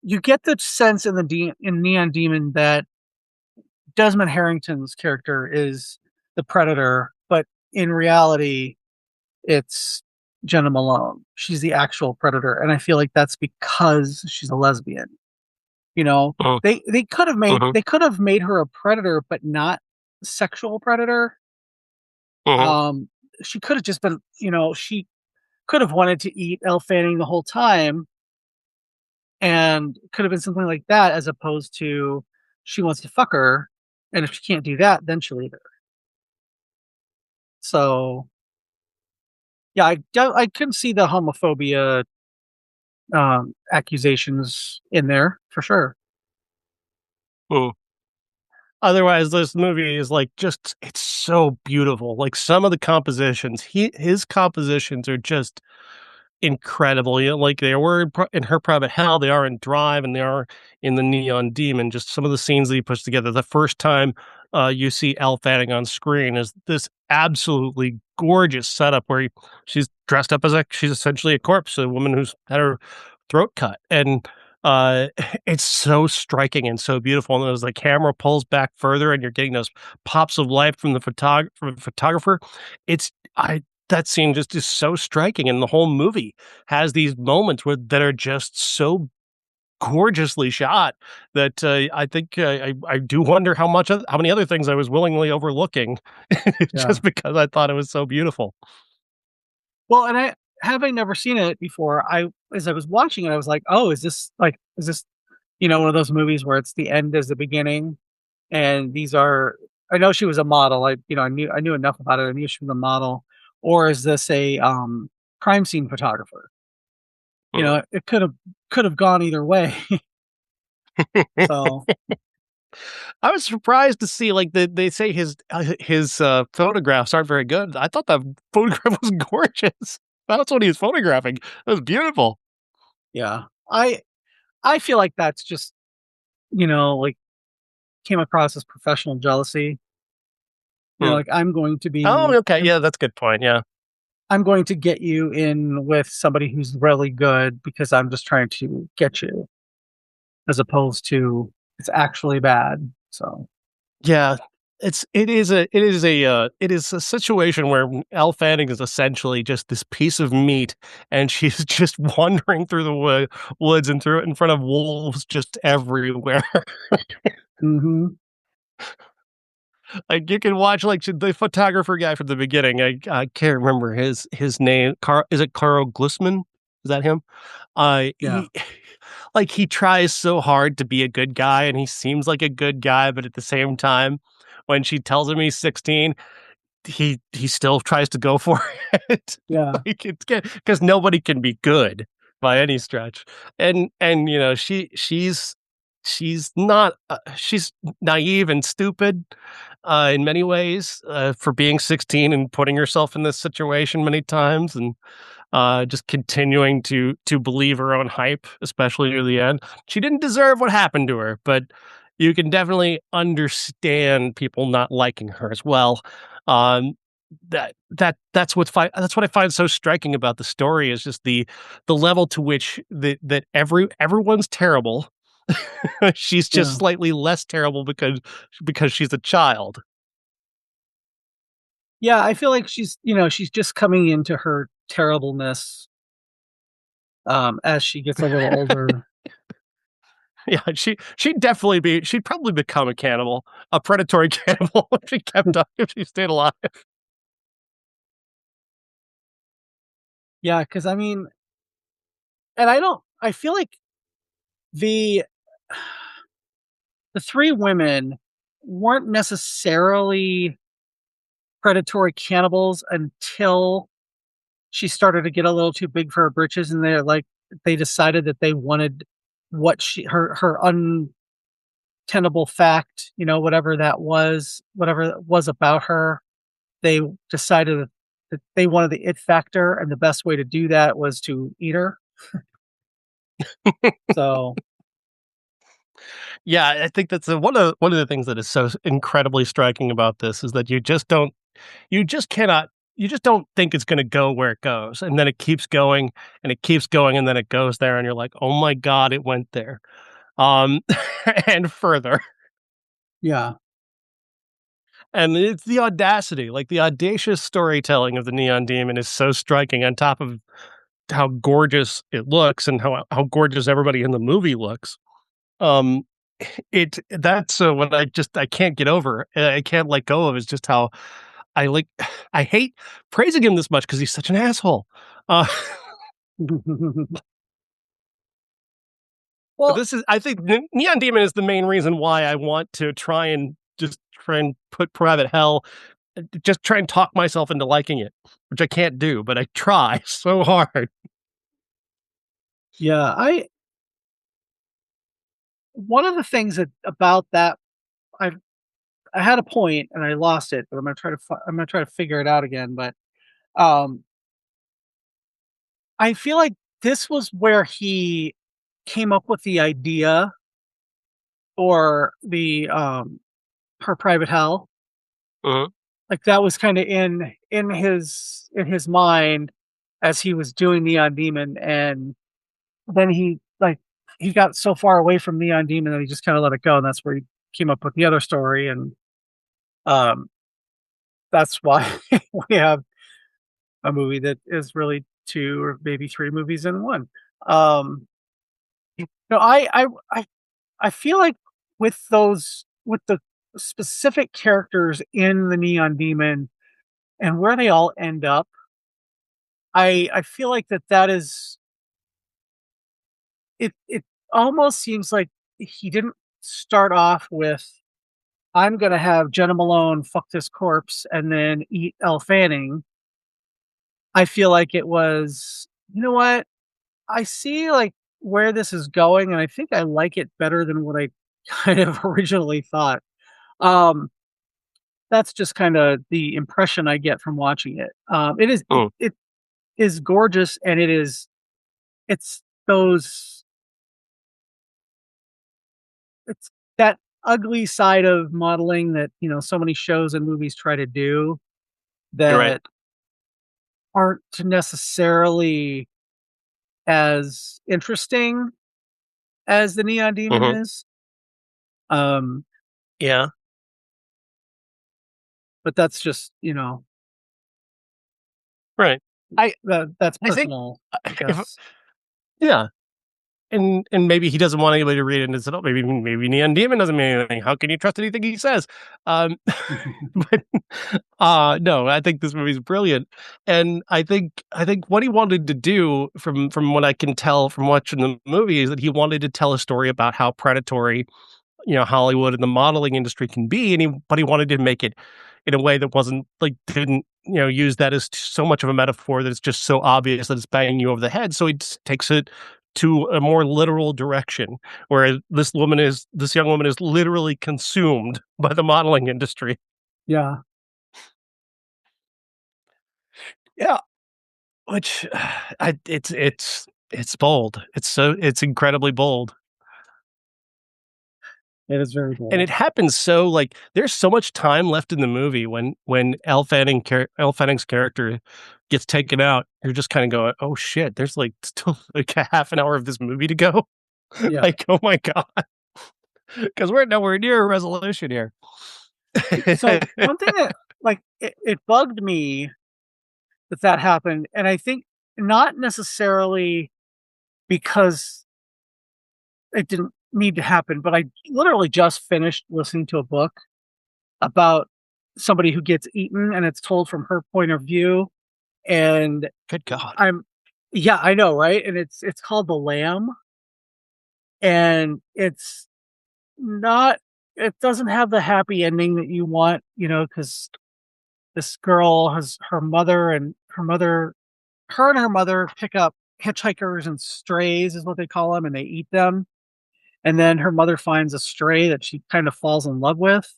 you get the sense in in Neon Demon that Desmond Harrington's character is the predator, but in reality, it's Jena Malone. She's the actual predator, and I feel like that's because she's a lesbian. You know, Mm, mhm, they could have made her a predator, but not sexual predator. mhm. Um, she could have just been, she could have wanted to eat Elle Fanning the whole time, and could have been something like that, as opposed to she wants to fuck her, and if she can't do that, then she'll eat her. So yeah, I can see the homophobia accusations in there for sure. Mm. Otherwise, this movie is like just it's so beautiful. Like some of the compositions, his compositions are just incredible. You know, like they were in Her Private Hell, they are in Drive, and they are in the Neon Demon. Just some of the scenes that he puts together. The first time you see Elle Fanning on screen is this absolutely gorgeous setup where she's dressed up as she's essentially a corpse, a woman who's had her throat cut, and uh, it's so striking and so beautiful. And as the camera pulls back further, and you're getting those pops of light from the photographer, it's I that scene just is so striking, and the whole movie has these moments that are just so gorgeously shot that I think I do wonder how many other things I was willingly overlooking Yeah. just because I thought it was so beautiful. Well, and I having never seen it before, I as I was watching it, I was like, "Oh, is this one of those movies where it's the end as the beginning?" And these are I know she was a model. I knew enough about it. I knew she was a model. Or is this a crime scene photographer? Mm. It could have gone either way. So I was surprised to see like they say his photographs aren't very good. I thought that photograph was gorgeous. That's what he was photographing. It was beautiful. yeah, I feel like that's just like came across as professional jealousy. Hmm. Like Oh, okay. Yeah, that's a good point. Yeah. I'm going to get you in with somebody who's really good because I'm just trying to get you, as opposed to it's actually bad. So Yeah, it is a situation where Elle Fanning is essentially just this piece of meat, and she's just wandering through the woods and through in front of wolves just everywhere. mhm. Like you can watch like the photographer guy from the beginning. I can't remember his name. Is it Carl Glisman? Is that him? Yeah. He like he tries so hard to be a good guy, and he seems like a good guy, but at the same time, when she tells him he's 16, he still tries to go for it. Yeah. Like it's because nobody can be good by any stretch. And you know, she's not she's naive and stupid in many ways for being 16 and putting herself in this situation many times, and just continuing to believe her own hype, especially near the end. She didn't deserve what happened to her, but you can definitely understand people not liking her as well. Um, that's what I find so striking about the story is just the level to which that everyone's terrible. She's just Yeah. slightly less terrible because she's a child. Yeah. I feel like she's just coming into her terribleness as she gets a little older. Yeah, she'd probably become a cannibal, a predatory cannibal if she kept up, if she stayed alive. Yeah, because I mean, and I feel like the the 3 women weren't necessarily predatory cannibals until she started to get a little too big for her britches, and they decided that they wanted what her untenable fact, whatever that was about her. They decided that they wanted the it factor, and the best way to do that was to eat her. So, Yeah, I think that's one of the things that is so incredibly striking about this is that you just cannot you just don't think it's gonna go where it goes, and then it keeps going, and it keeps going, and then it goes there, and you're like, "Oh my god, it went there." Um, and further. yeah. And it's the audacity, like, the audacious storytelling of the Neon Demon is so striking on top of how gorgeous it looks and how gorgeous everybody in the movie looks. Um, that's, what I can't get over, I can't let go of is just how I like I hate praising him this much because he's such an asshole. Uh, but Well, this is I think Neon Demon is the main reason why I want to try and put Private Hell just try and talk myself into liking it, which I can't do, but I try so hard. yeah, I one of the things that about that I I had a point and I lost it, but I'm gonna try to figure it out again. But um, I feel like this was where he came up with the idea or the her private hell. Mhm. Like that was kind of in his mind as he was doing Neon Demon, and then he got so far away from Neon Demon that he just kind of let it go, and that's where he came up with the other story, and um, that's why we have a movie that is really 2 or maybe 3 movies in one. Um, no, I feel like with the specific characters in the Neon Demon and where they all end up, I feel like that is it almost seems like he didn't start off with, "I'm gonna have Jena Malone fuck this corpse and then eat Elle Fanning." I feel like it was, "You know what? I see, like, where this is going, and I think I like it better than what I kind of originally thought." Um, that's just kinda the impression I get from watching it. Mm, It is gorgeous, and it's those it's that ugly side of modeling that, so many shows and movies try to do you're right. that aren't necessarily as interesting as the Neon Demon Mhm. is. Um, Yeah, but that's just, right. I that's I think, personal, I if guess. yeah, and maybe he doesn't want anybody to read it and say, "Oh, maybe Neon Demon doesn't mean anything. How can you trust anything he says?" Um, but, no, I think this movie's brilliant, and I think what he wanted to do from what I can tell from watching the movie is that he wanted to tell a story about how predatory Hollywood and the modeling industry can be, but he wanted to make it in a way that wasn't like didn't use that as so much of a metaphor that it's just so obvious that it's banging you over the head. So he takes it to a more literal direction, where this young woman is literally consumed by the modeling industry. Yeah, Yeah, which it's bold. It's incredibly bold. it is very And bold. it happens so like, there's so much time left in the movie when Elle Fanning's character gets taken out, you're just kinda going, "Oh, shit, there's, like, still, like, a half an hour of this movie to go?" Yeah. Like, "Oh my god, because 'cause we're nowhere near a resolution here." So one thing that it bugged me that happened, and I think not necessarily because it didn't need to happen. But I literally just finished listening to a book about somebody who gets eaten, and it's told from her point of view. And Good God. I'm, yeah, I know, right? And it's called The Lamb, and it's not. It doesn't have the happy ending that you want, because this girl has her and her mother pick up hitchhikers and strays, is what they call them, and they eat them. And then her mother finds a stray that she kind of falls in love with,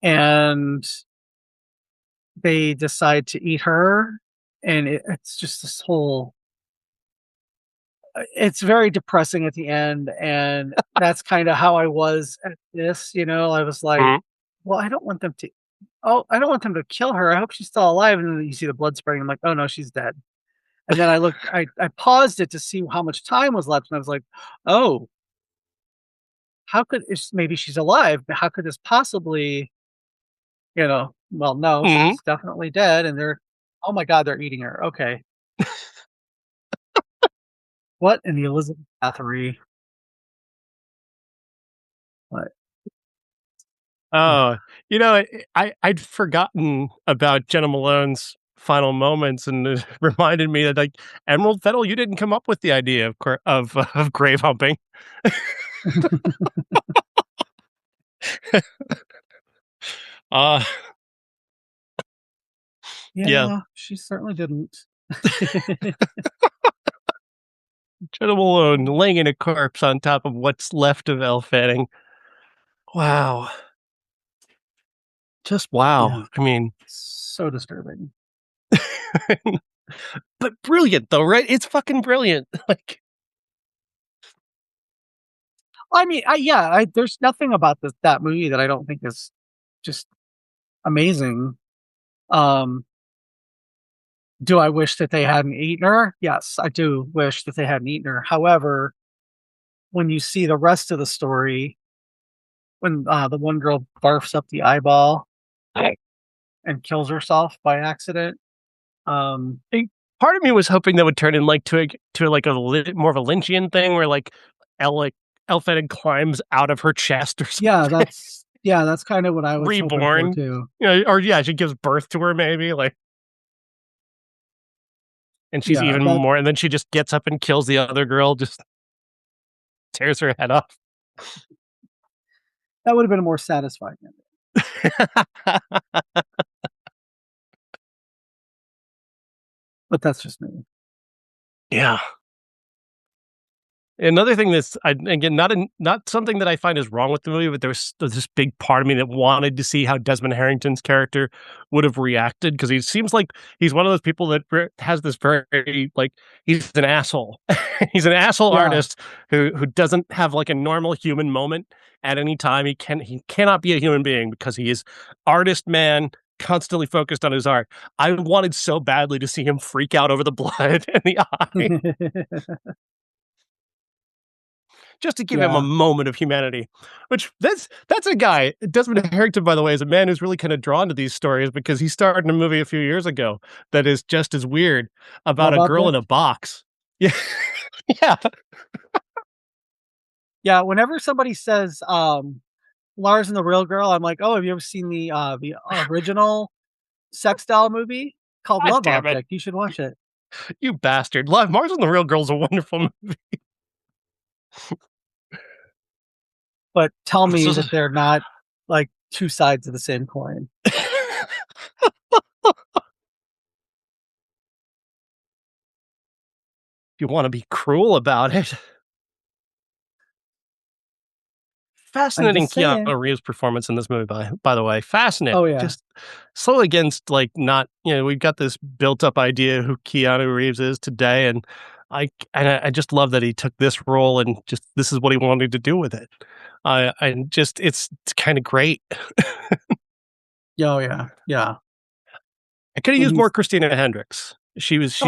and they decide to eat her. And it's just this whole. It's very depressing at the end, and that's kind of how I was at this. I was like, Mhm. well, I don't want them to. Oh, I don't want them to kill her. I hope she's still alive. And then you see the blood spraying. I'm like, oh no, she's dead. And then I paused it to see how much time was left, and I was like, oh, maybe she's alive, but how could this possibly, well, no, Mhm. she's definitely dead, and oh my God, they're eating her. Okay. What in the Elizabeth Bathory? What? Yeah. Oh, I'd forgotten about Jena Malone's final moments, and it reminded me that, like, Emerald Fennell, you didn't come up with the idea of grave humping. Uh, yeah, Yeah, she certainly didn't. Jena Malone laying in a corpse on top of what's left of Elle Fanning. Wow. Just wow. Yeah, I mean, so disturbing. but brilliant though, right? It's fucking brilliant. Like, I mean, there's nothing about that movie that I don't think is just amazing. Um, do I wish that they hadn't eaten her? Yes, I do wish that they hadn't eaten her. However, when you see the rest of the story, when the one girl barfs up the eyeball and kills herself by accident, um, I part of me was hoping that would turn in like like more of a Lynchian thing where like Elle Fanning climbs out of her chest or yeah, something, that's kind of what I was hoping for reborn. too. Or yeah, she gives birth to her maybe, like, and she's Yeah, even more, and then she just gets up and kills the other girl, just tears her head off. that would have been a more satisfying ending. But that's just me. Yeah. Another thing that's again not something that I find is wrong with the movie, but there's this big part of me that wanted to see how Desmond Harrington's character would have reacted, because he seems like he's one of those people that has this very, like, he's an asshole. He's an asshole Yeah. artist who doesn't have like a normal human moment at any time. He cannot be a human being because he is artist man, constantly focused on his art. I wanted so badly to see him freak out over the blood in the eye, just to give him a Yeah. moment of humanity. Which that's a guy. Desmond Harrington, by the way, is a man who's really kind of drawn to these stories because he starred in a movie a few years ago that is just as weird, about Love a girl in a Object? box. Yeah, yeah. Yeah, whenever somebody says, Lars and the Real Girl, I'm like, "Oh, have you ever seen the original sex doll movie called God Love damn it, Object? You should watch it." you bastard! Love Mars and the Real Girl is a wonderful movie. But tell This me is- that they're not, like, 2 sides of the same coin. if you want to be cruel about it. I'm Fascinating just saying. Keanu Reeves performance in this movie, by the way. Oh, Fascinating. yeah. Just so against, like, not, we've got this built up idea who Keanu Reeves is today, and I just love that he took this role and just this is what he wanted to do with it. And just it's kind of great. Oh, yeah. Yeah. I could have When used more he's Christina Hendricks. Oh, She's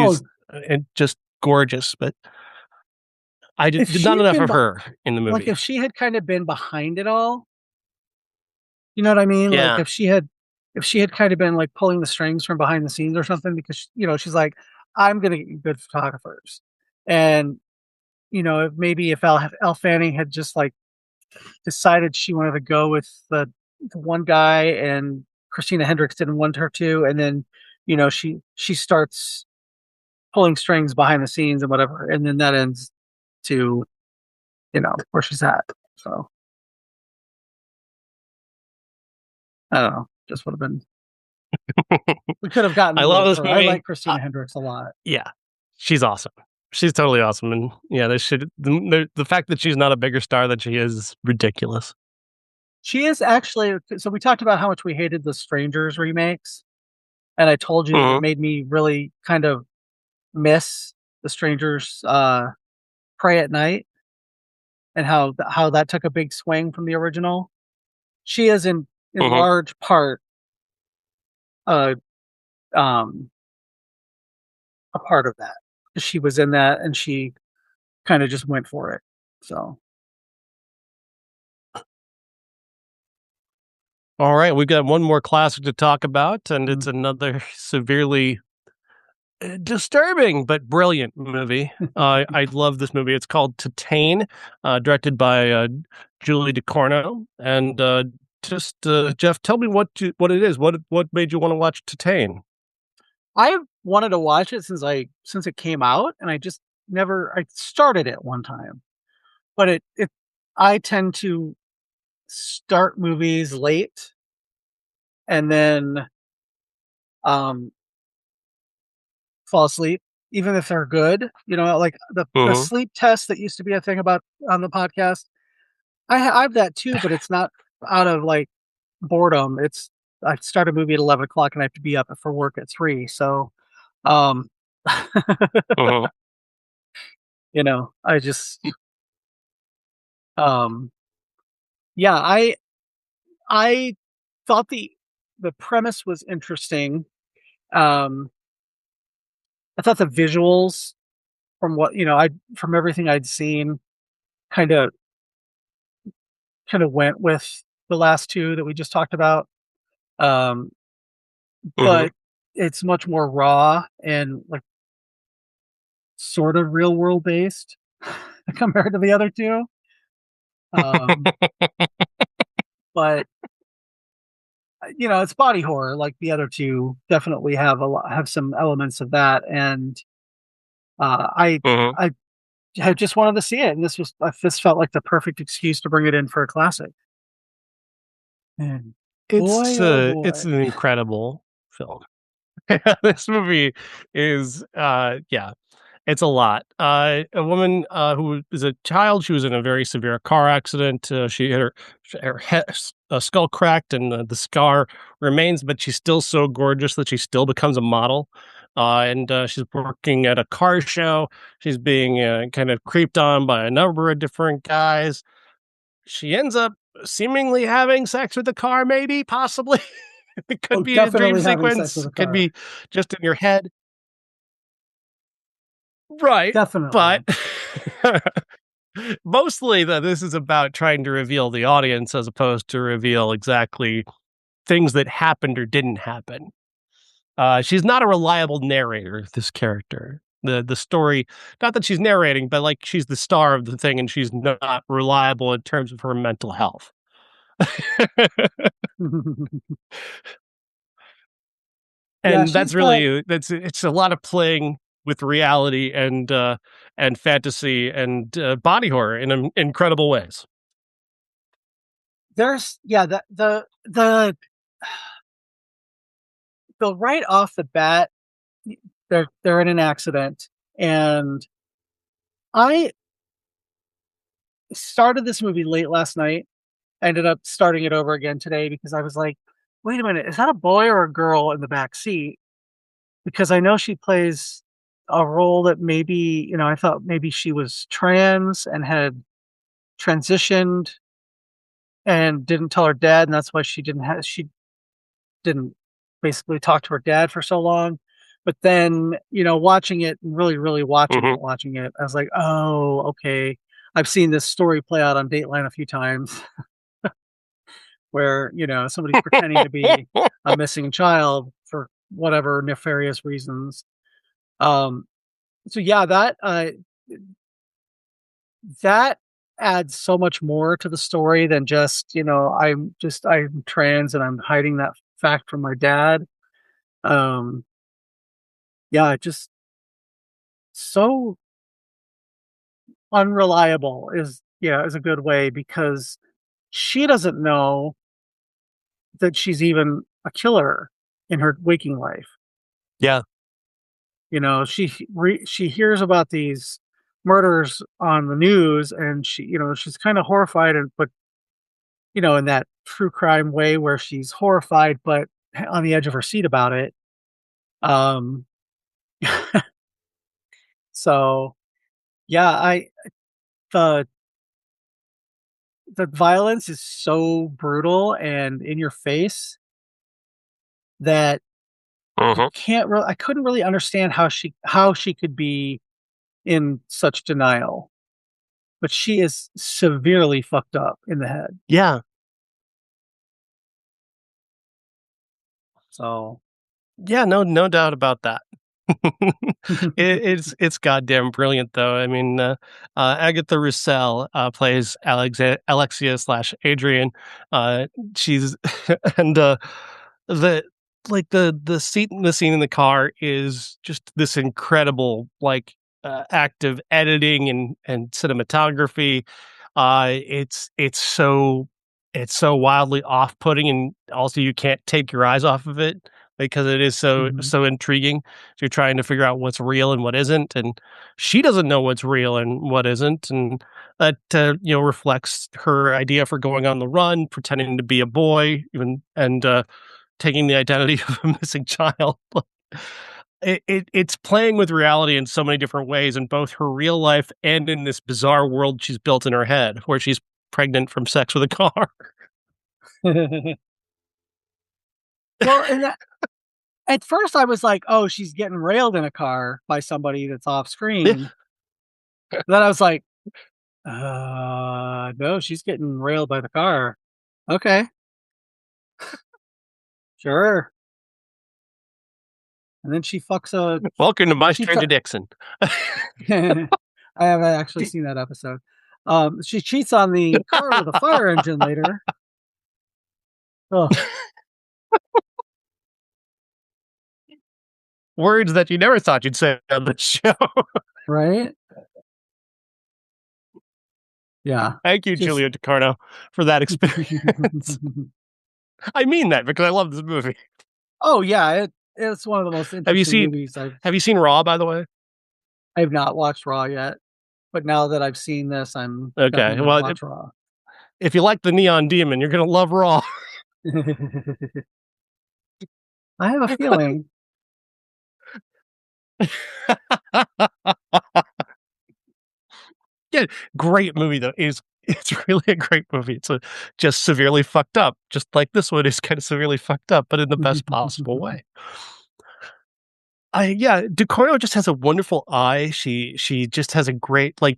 and just gorgeous, but I if did she not had enough been of her in the like, movie. if she had kinda been behind it all, you know what I mean? Like, Yeah. if she had kinda been, like, pulling the strings from behind the scenes or something because, she's like, "I'm gonna get you good photographers." And if maybe if Elle Fanning had just like decided she wanted to go with the one guy and Christina Hendricks didn't want her to, and then she starts pulling strings behind the scenes and whatever, and then that ends to where she's at. So I don't know. Just would have been. We could have gotten I more love of this her. I movie. like Christina Hendricks a lot. Yeah, she's awesome. She's totally awesome, and yeah, they should. The fact that she's not a bigger star than she is ridiculous. She is actually. So we talked about how much we hated the Strangers remakes, and I told you that it Mhm, made me really kind of miss the Strangers Pray at Night, and how that took a big swing from the original. She is in mhm. large part uh um a part of that. She was in that and she kind of just went for it. So All right, we've got one more classic to talk about, and mm. it's another severely disturbing but brilliant movie. I love this movie. It's called Titane, directed by Julie Ducournay. And Jeff, tell me what it is. What made you want to watch Titane? I wanted to watch it since it came out, and I just never. I started it one time, but it I tend to start movies late and then um fall asleep, even if they're good. Like the Hmm. sleep test that used to be a thing about on the podcast. I have that too, but it's not out of like boredom. It's I start a movie at 11 o'clock and I have to be up for work at 3. So, um, Hmm. I just um, yeah, I thought the premise was interesting. Um, I thought the visuals from what I from everything I'd seen kind of kind of went with the last two that we just talked about. Um, Hmm. but it's much more raw and like sort of real world based compared to the other two. Um, but it's body horror like the other two definitely have some elements of that, and I Hmm. I I just wanted to see it, and this felt like the perfect excuse to bring it in for a classic. And boy, oh It's boy, an incredible film. This movie is yeah, it's a lot. A woman who is a child, she was in a very severe car accident. She had her skull cracked, and the scar remains, but she's still so gorgeous that she still becomes a model. And she's working at a car show. She's being kind of creeped on by a number of different guys. She ends up seemingly having sex with the car, maybe, possibly. It could oh, be a dream definitely having sex with sequence, a could car, be just in your head. Right, but definitely. mostly this is about trying to reveal the audience as opposed to reveal exactly things that happened or didn't happen. She's not a reliable narrator, this character. The story, not that she's narrating, but like she's the star of the thing and she's not reliable in terms of her mental health. Yeah, And she's got. that's it's a lot of playing with reality and fantasy and body horror in incredible ways. There's yeah the right off the bat they're in an accident, and I started this movie late last night. I ended up starting it over again today because I was like, wait a minute, is that a boy or a girl in the back seat? Because I know she plays a role that maybe, I thought maybe she was trans and had transitioned and didn't tell her dad, and that's why she didn't basically talk to her dad for so long. But then, watching it and really, really Mhm. watching it, I was like, oh, okay. I've seen this story play out on Dateline a few times where, somebody's pretending to be a missing child for whatever nefarious reasons. Um, so yeah, that that adds so much more to the story than just, I'm trans and I'm hiding that fact from my dad. Um, yeah, just so unreliable is a good way because she doesn't know that she's even a killer in her waking life. Yeah. She hears about these murders on the news, and she's kind of horrified, and but in that true crime way where she's horrified but on the edge of her seat about it. Um, so yeah, I the the violence is so brutal and in your face that Mhm. I couldn't really understand how she could be in such denial, but she is severely fucked up in the head. Yeah. So Yeah, no doubt about that. It's goddamn brilliant, though. I mean, Agatha Rousselle, plays Alexia/Adrian. She's and, the the scene in the car is just this incredible, like, act of editing and cinematography. It's so wildly off-putting, and also you can't take your eyes off of it because it is mhm. so intriguing. So you're trying to figure out what's real and what isn't, and she doesn't know what's real and what isn't, and that, reflects her idea for going on the run, pretending to be a boy, even and, taking the identity of a missing child. It's playing with reality in so many different ways in both her real life and in this bizarre world she's built in her head, where she's pregnant from sex with a car. Well, at first I was like, "Oh, she's getting railed in a car by somebody that's off Yeah. screen." Then I was like, no, she's getting railed by the car. Okay, sure." And then she fucks a Welcome to My cheats Stranger Dixon. I haven't actually seen that episode. She cheats on the car with a fire engine later. Oh, Words that you never thought you'd say on the show. right? Yeah. Thank you, Just Julia Ducournay, for that experience. I mean that because I love this movie. Oh, yeah, it's one of the most Have you interesting seen movies have you seen Raw, by the way? I've not watched Raw yet, but now that I've seen this, I'm Okay, definitely gonna well, watch Raw. if you like the Neon Demon, you're gonna love Raw. I have a feeling. Yeah, great movie though. It's really a great movie. It's just severely fucked up, just like this one is kind of severely fucked up, but in the best possible way. Yeah, Ducournau just has a wonderful eye. She just has a great uh,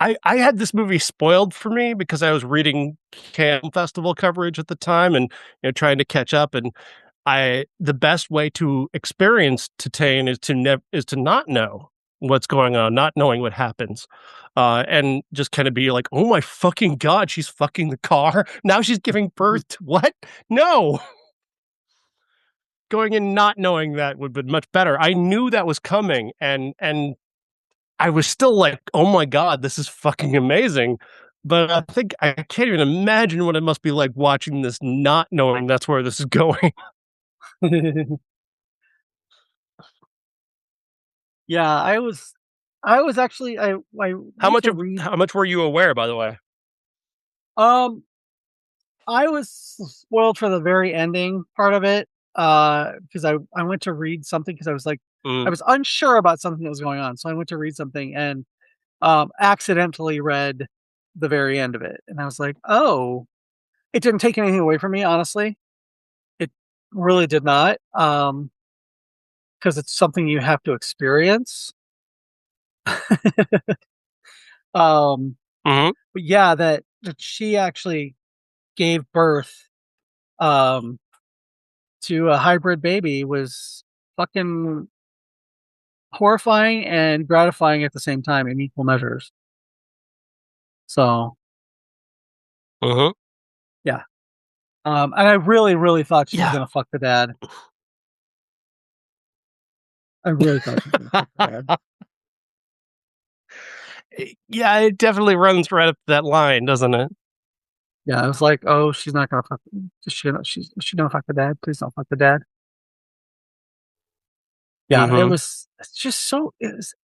I had this movie spoiled for me because I was reading Cannes Festival coverage at the time and trying to catch up, and I the best way to experience Titane is to not know what's going on, not knowing what happens, and just kind of be like, "Oh my fucking god, she's fucking the car. Now she's giving birth to what? No." Going in not knowing that would have been much better. I knew that was coming, and I was still like, "Oh my god, this is fucking amazing." But I think I can't even imagine what it must be like watching this not knowing that's where this is going. Yeah, I was actually I How went much to of read how much were you aware, by the way? um I was spoiled for the very ending part of it, because I went to read something because I was like I Mm, was unsure about something that was going on, so I went to read something and, accidentally read the very end of it, and I was like, "Oh." It didn't take anything away from me, honestly. It really did not, because it's something you have to experience. Um, mhm. but yeah, that she actually gave birth, um, to a hybrid baby was fucking horrifying and gratifying at the same time in equal measures. So Uh-huh. yeah. And I really, really thought she was Yeah. gonna fuck the dad. I really thought she was gonna fuck the dad. Yeah, it definitely runs right up that line, doesn't it? Yeah, I was like, oh, she's not gonna fuck. Is she gonna fuck the dad? Please don't fuck the dad. Yeah, Mm-hmm. it's just it's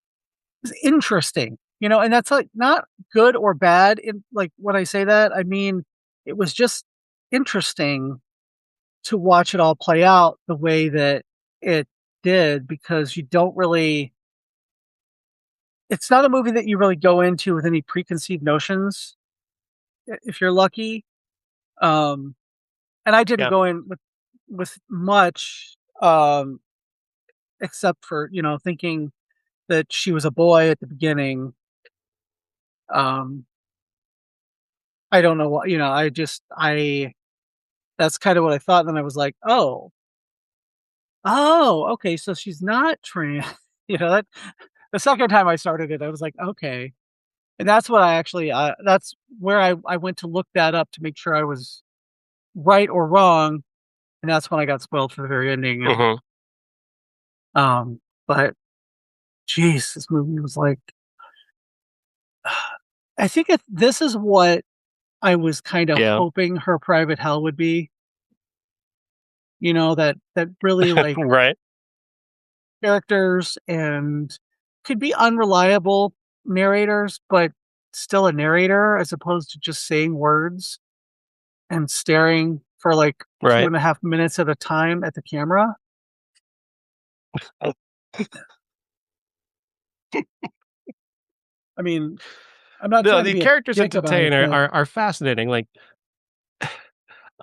interesting, and that's like not good or bad. In like when I say that, I mean it was just interesting to watch it all play out the way that it did because you don't really. It's not a movie that you really go into with any preconceived notions if you're lucky. Um, and I didn't Yeah. go in with much, except for thinking that she was a boy at the beginning. Um, I don't know what I that's kind of what I thought. And then I was like, oh, okay, so she's not trans. That the second time I started it, I was like, okay, and that's what I actually. That's where I went to look that up to make sure I was right or wrong, and that's when I got spoiled for the very ending. And Mm-hmm. but jeez, this movie was like, I think if this is what I was kind of Yeah. hoping her private hell would be, that really like Right. characters and could be unreliable narrators, but still a narrator as opposed to just saying words and staring for like two Right. and a half minutes at a time at the camera. I mean, I'm not No, trying to the be a characters in dick about Titane it, but are fascinating. Like,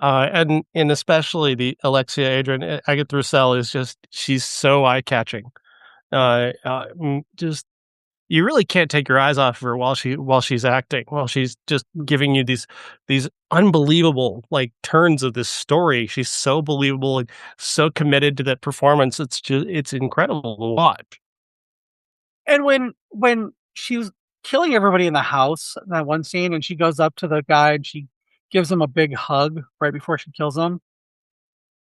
and especially the Alexia Adrian Agathe Rouselle is just she's so eye catching. Just you really can't take your eyes off of her while she's acting, while she's just giving you these unbelievable like turns of this story. She's so believable and so committed to that performance. It's incredible to watch. and when she was killing everybody in the house in that one scene, and she goes up to the guy and she gives him a big hug right before she kills him,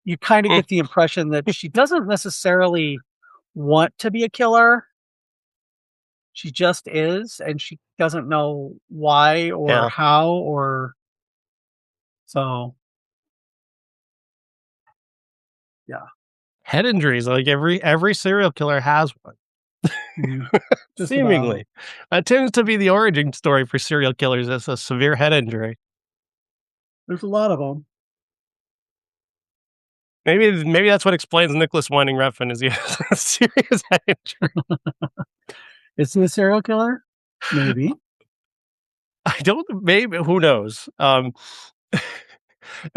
you kind of Mm, get the impression that she doesn't necessarily want to be a killer. She just is, and she doesn't know why or yeah, how or so. Yeah, head injuries. Like every serial killer has one. mhm, just about. Seemingly, that tends to be the origin story for serial killers. Is a severe head injury. There's a lot of them. Maybe that's what explains Nicholas Winding Refn is he has a serious head injury. Is he a serial killer? Maybe. I don't. Maybe who knows? I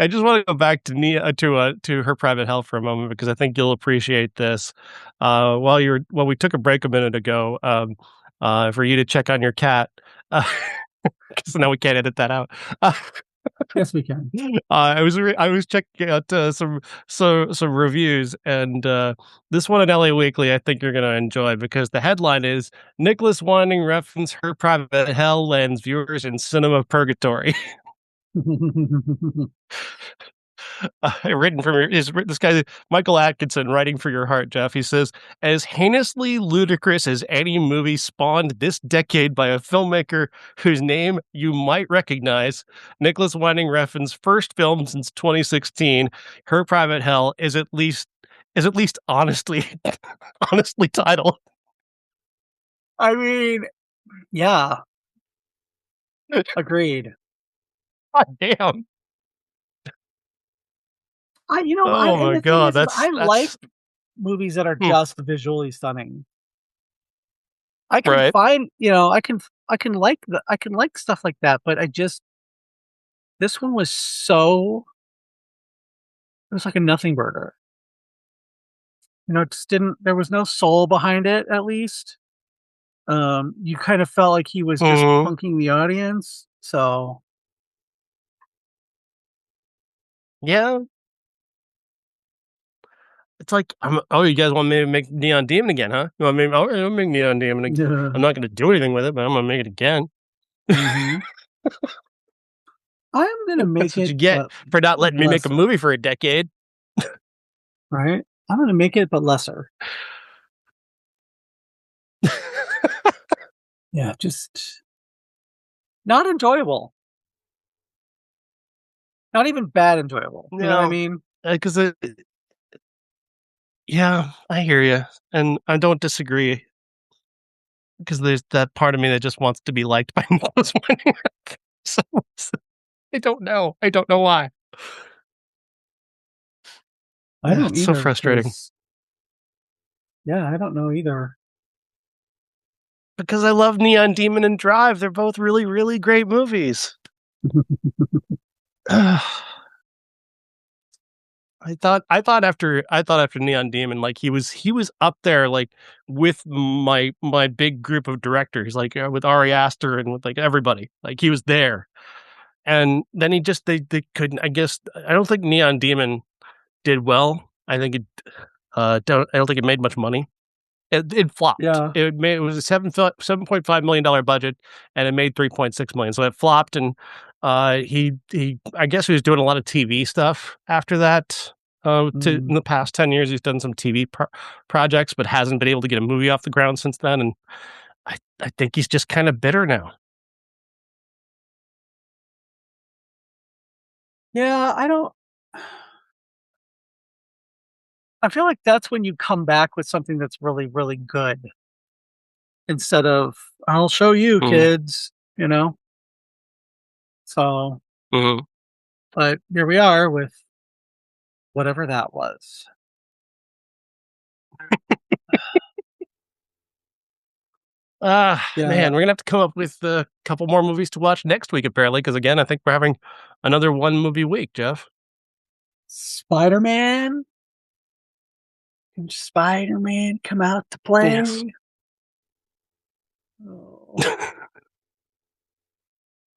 just want to go back to Nia to her private health for a moment because I think you'll appreciate this. While we took a break a minute ago, for you to check on your cat, because now we can't edit that out. Yes, we can. I was checking out some reviews, and this one in LA Weekly I think you're gonna enjoy because the headline is Nicholas Winding Refn's Her Private Hell lands viewers in cinema purgatory. Written from this guy Michael Atkinson writing for your heart, Jeff. He says, as heinously ludicrous as any movie spawned this decade by a filmmaker whose name you might recognize, Nicholas Winding Refn's first film since 2016, Her Private Hell, is at least honestly honestly titled. I mean, yeah, agreed. God damn. Oh And my the thing god, is I like that's movies that are hmm, just visually stunning. I can right. find, I can like stuff like that, but this one was it was like a nothing burger. It just didn't there was no soul behind it, at least. You kind of felt like he was just Mhm. punking the audience. So Yeah, it's like, oh, you guys want me to make Neon Demon again, huh? You want me? I'll make Neon Demon again. yeah. I'm not going to do anything with it, but I'm going to make it again. Hmm. I'm gonna That's make what it, you get but for not letting me make a lesser, movie for a decade. right? I'm gonna make it, but lesser. Yeah, just not enjoyable. Not even bad enjoyable. You know what I No, mean? because yeah, I hear you, and I don't disagree. Because there's that part of me that just wants to be liked by most women. So I don't know. I don't know why. I Yeah, don't it's so either, frustrating. because yeah, I don't know either. Because I love Neon Demon and Drive. They're both really, really great movies. I thought after Neon Demon, like he was up there like with my big group of directors, like with Ari Aster and with like everybody. Like he was there. And then they couldn't, I guess I don't think Neon Demon did well. I don't think it made much money. It flopped. Yeah. It was a $7.5 million budget, and it made 3.6 million. So it flopped, and he I guess he was doing a lot of TV stuff after that. In Mm. the past 10 years, he's done some TV projects, but hasn't been able to get a movie off the ground since then. And I think he's just kind of bitter now. Yeah, I don't I feel like that's when you come back with something that's really, really good instead of, "I'll show you, Mm-hmm. kids," you know? So, Mm-hmm. but here we are with whatever that was. Yeah. Man, we're gonna have to come up with a couple more movies to watch next week, apparently. Because again, I think we're having another one movie week, Jeff. Spider-Man? Can Spider-Man come out to Yes. play? Oh.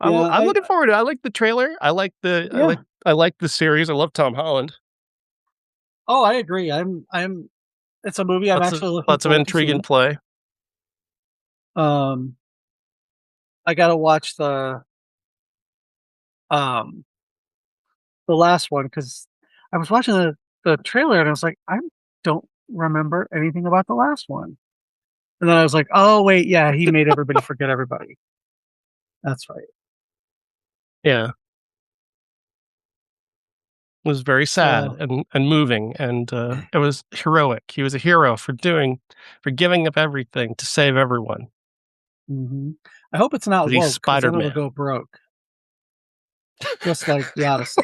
Yeah, I'm looking forward to it. I like the trailer. yeah. I like the series. I love Tom Holland. Oh, I agree. It's a movie I'm actually looking Lots of forward to intrigue in seeing. play. Um, I gotta watch um, the last one because I was watching the trailer and I was like, "I don't remember anything about the last one." And then I was like, "Oh, wait, yeah, he made everybody forget everybody." That's right. Yeah. It was very sad So, and moving, and it was heroic. He was a hero for giving up everything to save everyone. mhm. I hope it's not 'Cause he's woke because then it'll Spider-Man. go broke, just like the Odyssey.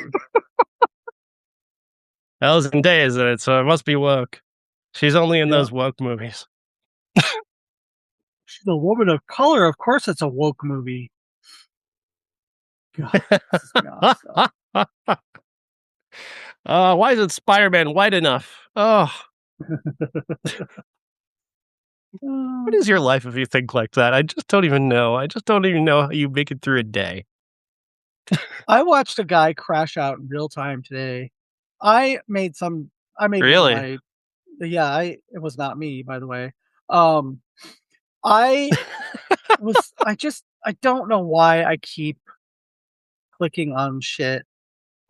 Elle's in days in it, so it must be woke. She's only in Yeah. those woke movies. She's a woman of color, of course it's a woke movie. God, pisses me off so. Why isn't Spider-Man white enough? Oh, what Uh, is your life if you think like that? I just don't even know. I just don't even know how you make it through a day. I watched a guy crash out in real time today. I made some I made one of Really? my yeah, I it was not me, by the way. Um, I I don't know why I keep clicking on shit,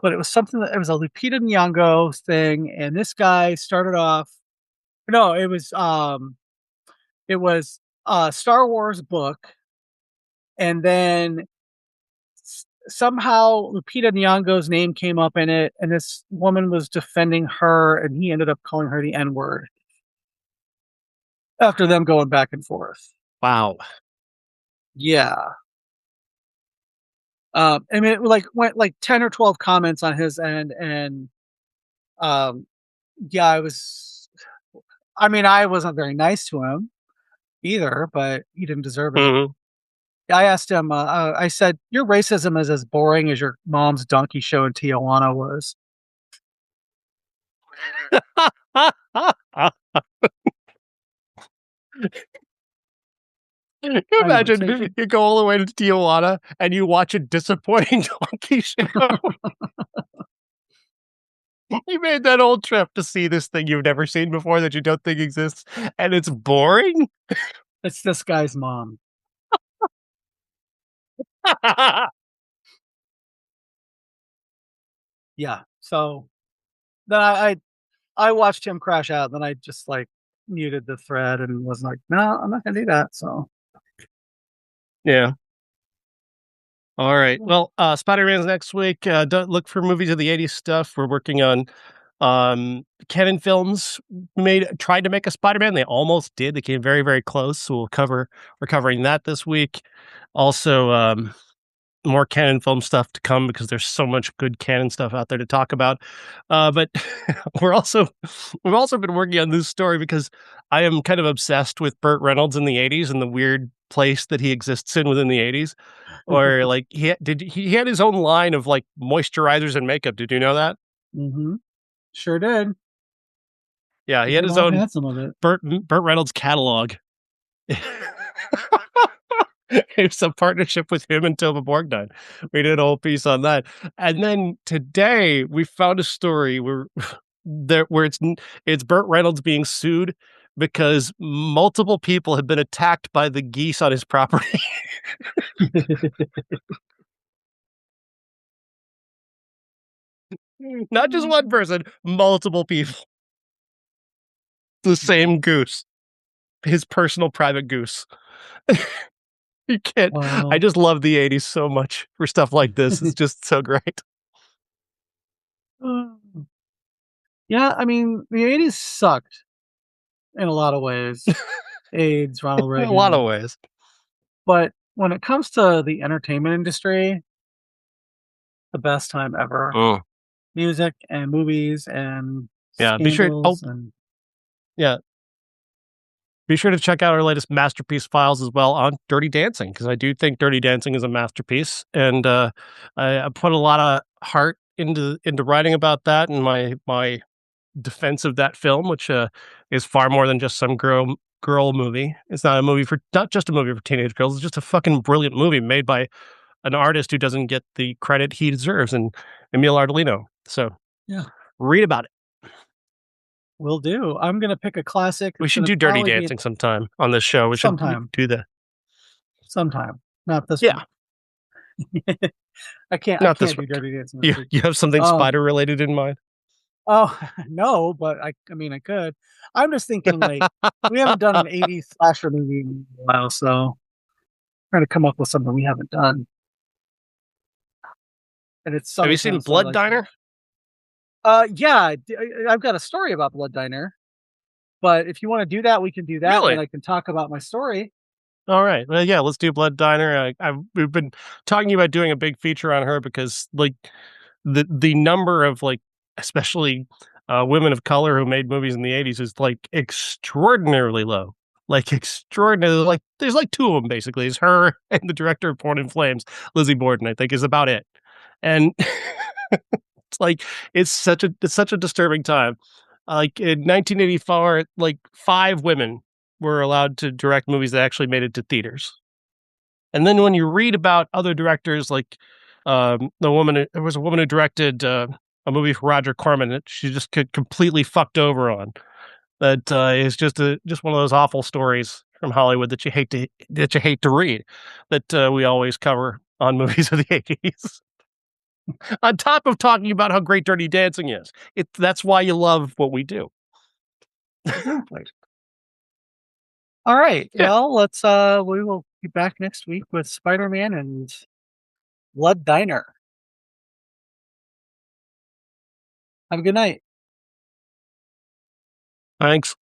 but it was something that it was a Lupita Nyong'o thing, and this guy started off no, it was a Star Wars book, and then somehow Lupita Nyong'o's name came up in it, and this woman was defending her, and he ended up calling her the N word after them going back and forth. Wow. Yeah. I mean, it like went like 10 or 12 comments on his end, and um, yeah, I mean, I wasn't very nice to him either, but he didn't deserve it. Mhm. I asked him, I said, "Your racism is as boring as your mom's donkey show in Tijuana was." Can you I know, imagine you go all the way to Tijuana and you watch a disappointing donkey show? You made that whole trip to see this thing you've never seen before that you don't think exists, and it's boring? it's this guy's mom. Yeah. So then I watched him crash out. Then I just like muted the thread and was like, no, I'm not gonna do that. So Yeah. All right. Well, Spider-Man's next week. Don't look for movies of the '80s stuff. We're working on Canon Films tried to make a Spider-Man. They almost did. They came very, very close. So we're covering that this week. Also, more Canon film stuff to come because there's so much good Canon stuff out there to talk about. But we've also been working on this story because I am kind of obsessed with Burt Reynolds in the '80s and the weird place that he exists in within the '80s. Or like he had his own line of like moisturizers and makeup. Did you know that? hmm sure did. Yeah, he Look had at his all own handsome of it. Burt Reynolds catalog. It's a partnership with him and Tova Borgnine. We did a whole piece on that. And then today we found a story where it's Burt Reynolds being sued because multiple people have been attacked by the geese on his property. Not just one person, multiple people. The same goose. His personal private goose. You can't. I Wow. just love the '80s so much for stuff like this. It's just so great. Yeah, I mean, the 80s sucked in a lot of ways. AIDS, Ronald In a lot of Reagan. ways. But when it comes to the entertainment industry, the best time ever. Mm. Music and movies and Yeah, be sure. Oh, scandals and yeah. Be sure to check out our latest masterpiece files as well on Dirty Dancing, because I do think Dirty Dancing is a masterpiece, and I put a lot of heart into writing about that and my defense of that film, which is far more than just some girl movie. It's not just a movie for teenage girls. It's just a fucking brilliant movie made by an artist who doesn't get the credit he deserves, and Emile Ardolino. So yeah, read about it. will do. I'm gonna pick a classic. We It's should gonna do Dirty probably be Dancing sometime on this show. We sometime, should do that. sometime. Not this Yeah, week. I not this can't do week. Dirty Dancing this You week. you have something Um, spider related in mind? oh no, but I mean I could. I'm just thinking like we haven't done an 80s slasher movie in a while, so trying to come up with something we haven't done. And it's Have you summertime, seen so I Blood like to. Diner? Yeah, I've got a story about Blood Diner, but if you want to do that, we can do that, and then Really? I can talk about my story. All right. Well, yeah, let's do Blood Diner. We've been talking about doing a big feature on her because, like, the number of like, especially women of color who made movies in the '80s is like extraordinarily low. Like extraordinarily, like there's like two of them basically. It's her and the director of Porn and Flames, Lizzie Borden. I think is about it. And it's like it's such a disturbing time. Like in 1984, like 5 women were allowed to direct movies that actually made it to theaters. And then when you read about other directors, like there was a woman who directed a movie for Roger Corman that she just completely fucked over on. That is just one of those awful stories from Hollywood that you hate to read. That we always cover on movies of the '80s. On top of talking about how great Dirty Dancing is, that's why you love what we do. Exactly. All right. Yeah. Well, let's we will be back next week with Spider-Man and Blood Diner. Have a good night. Thanks.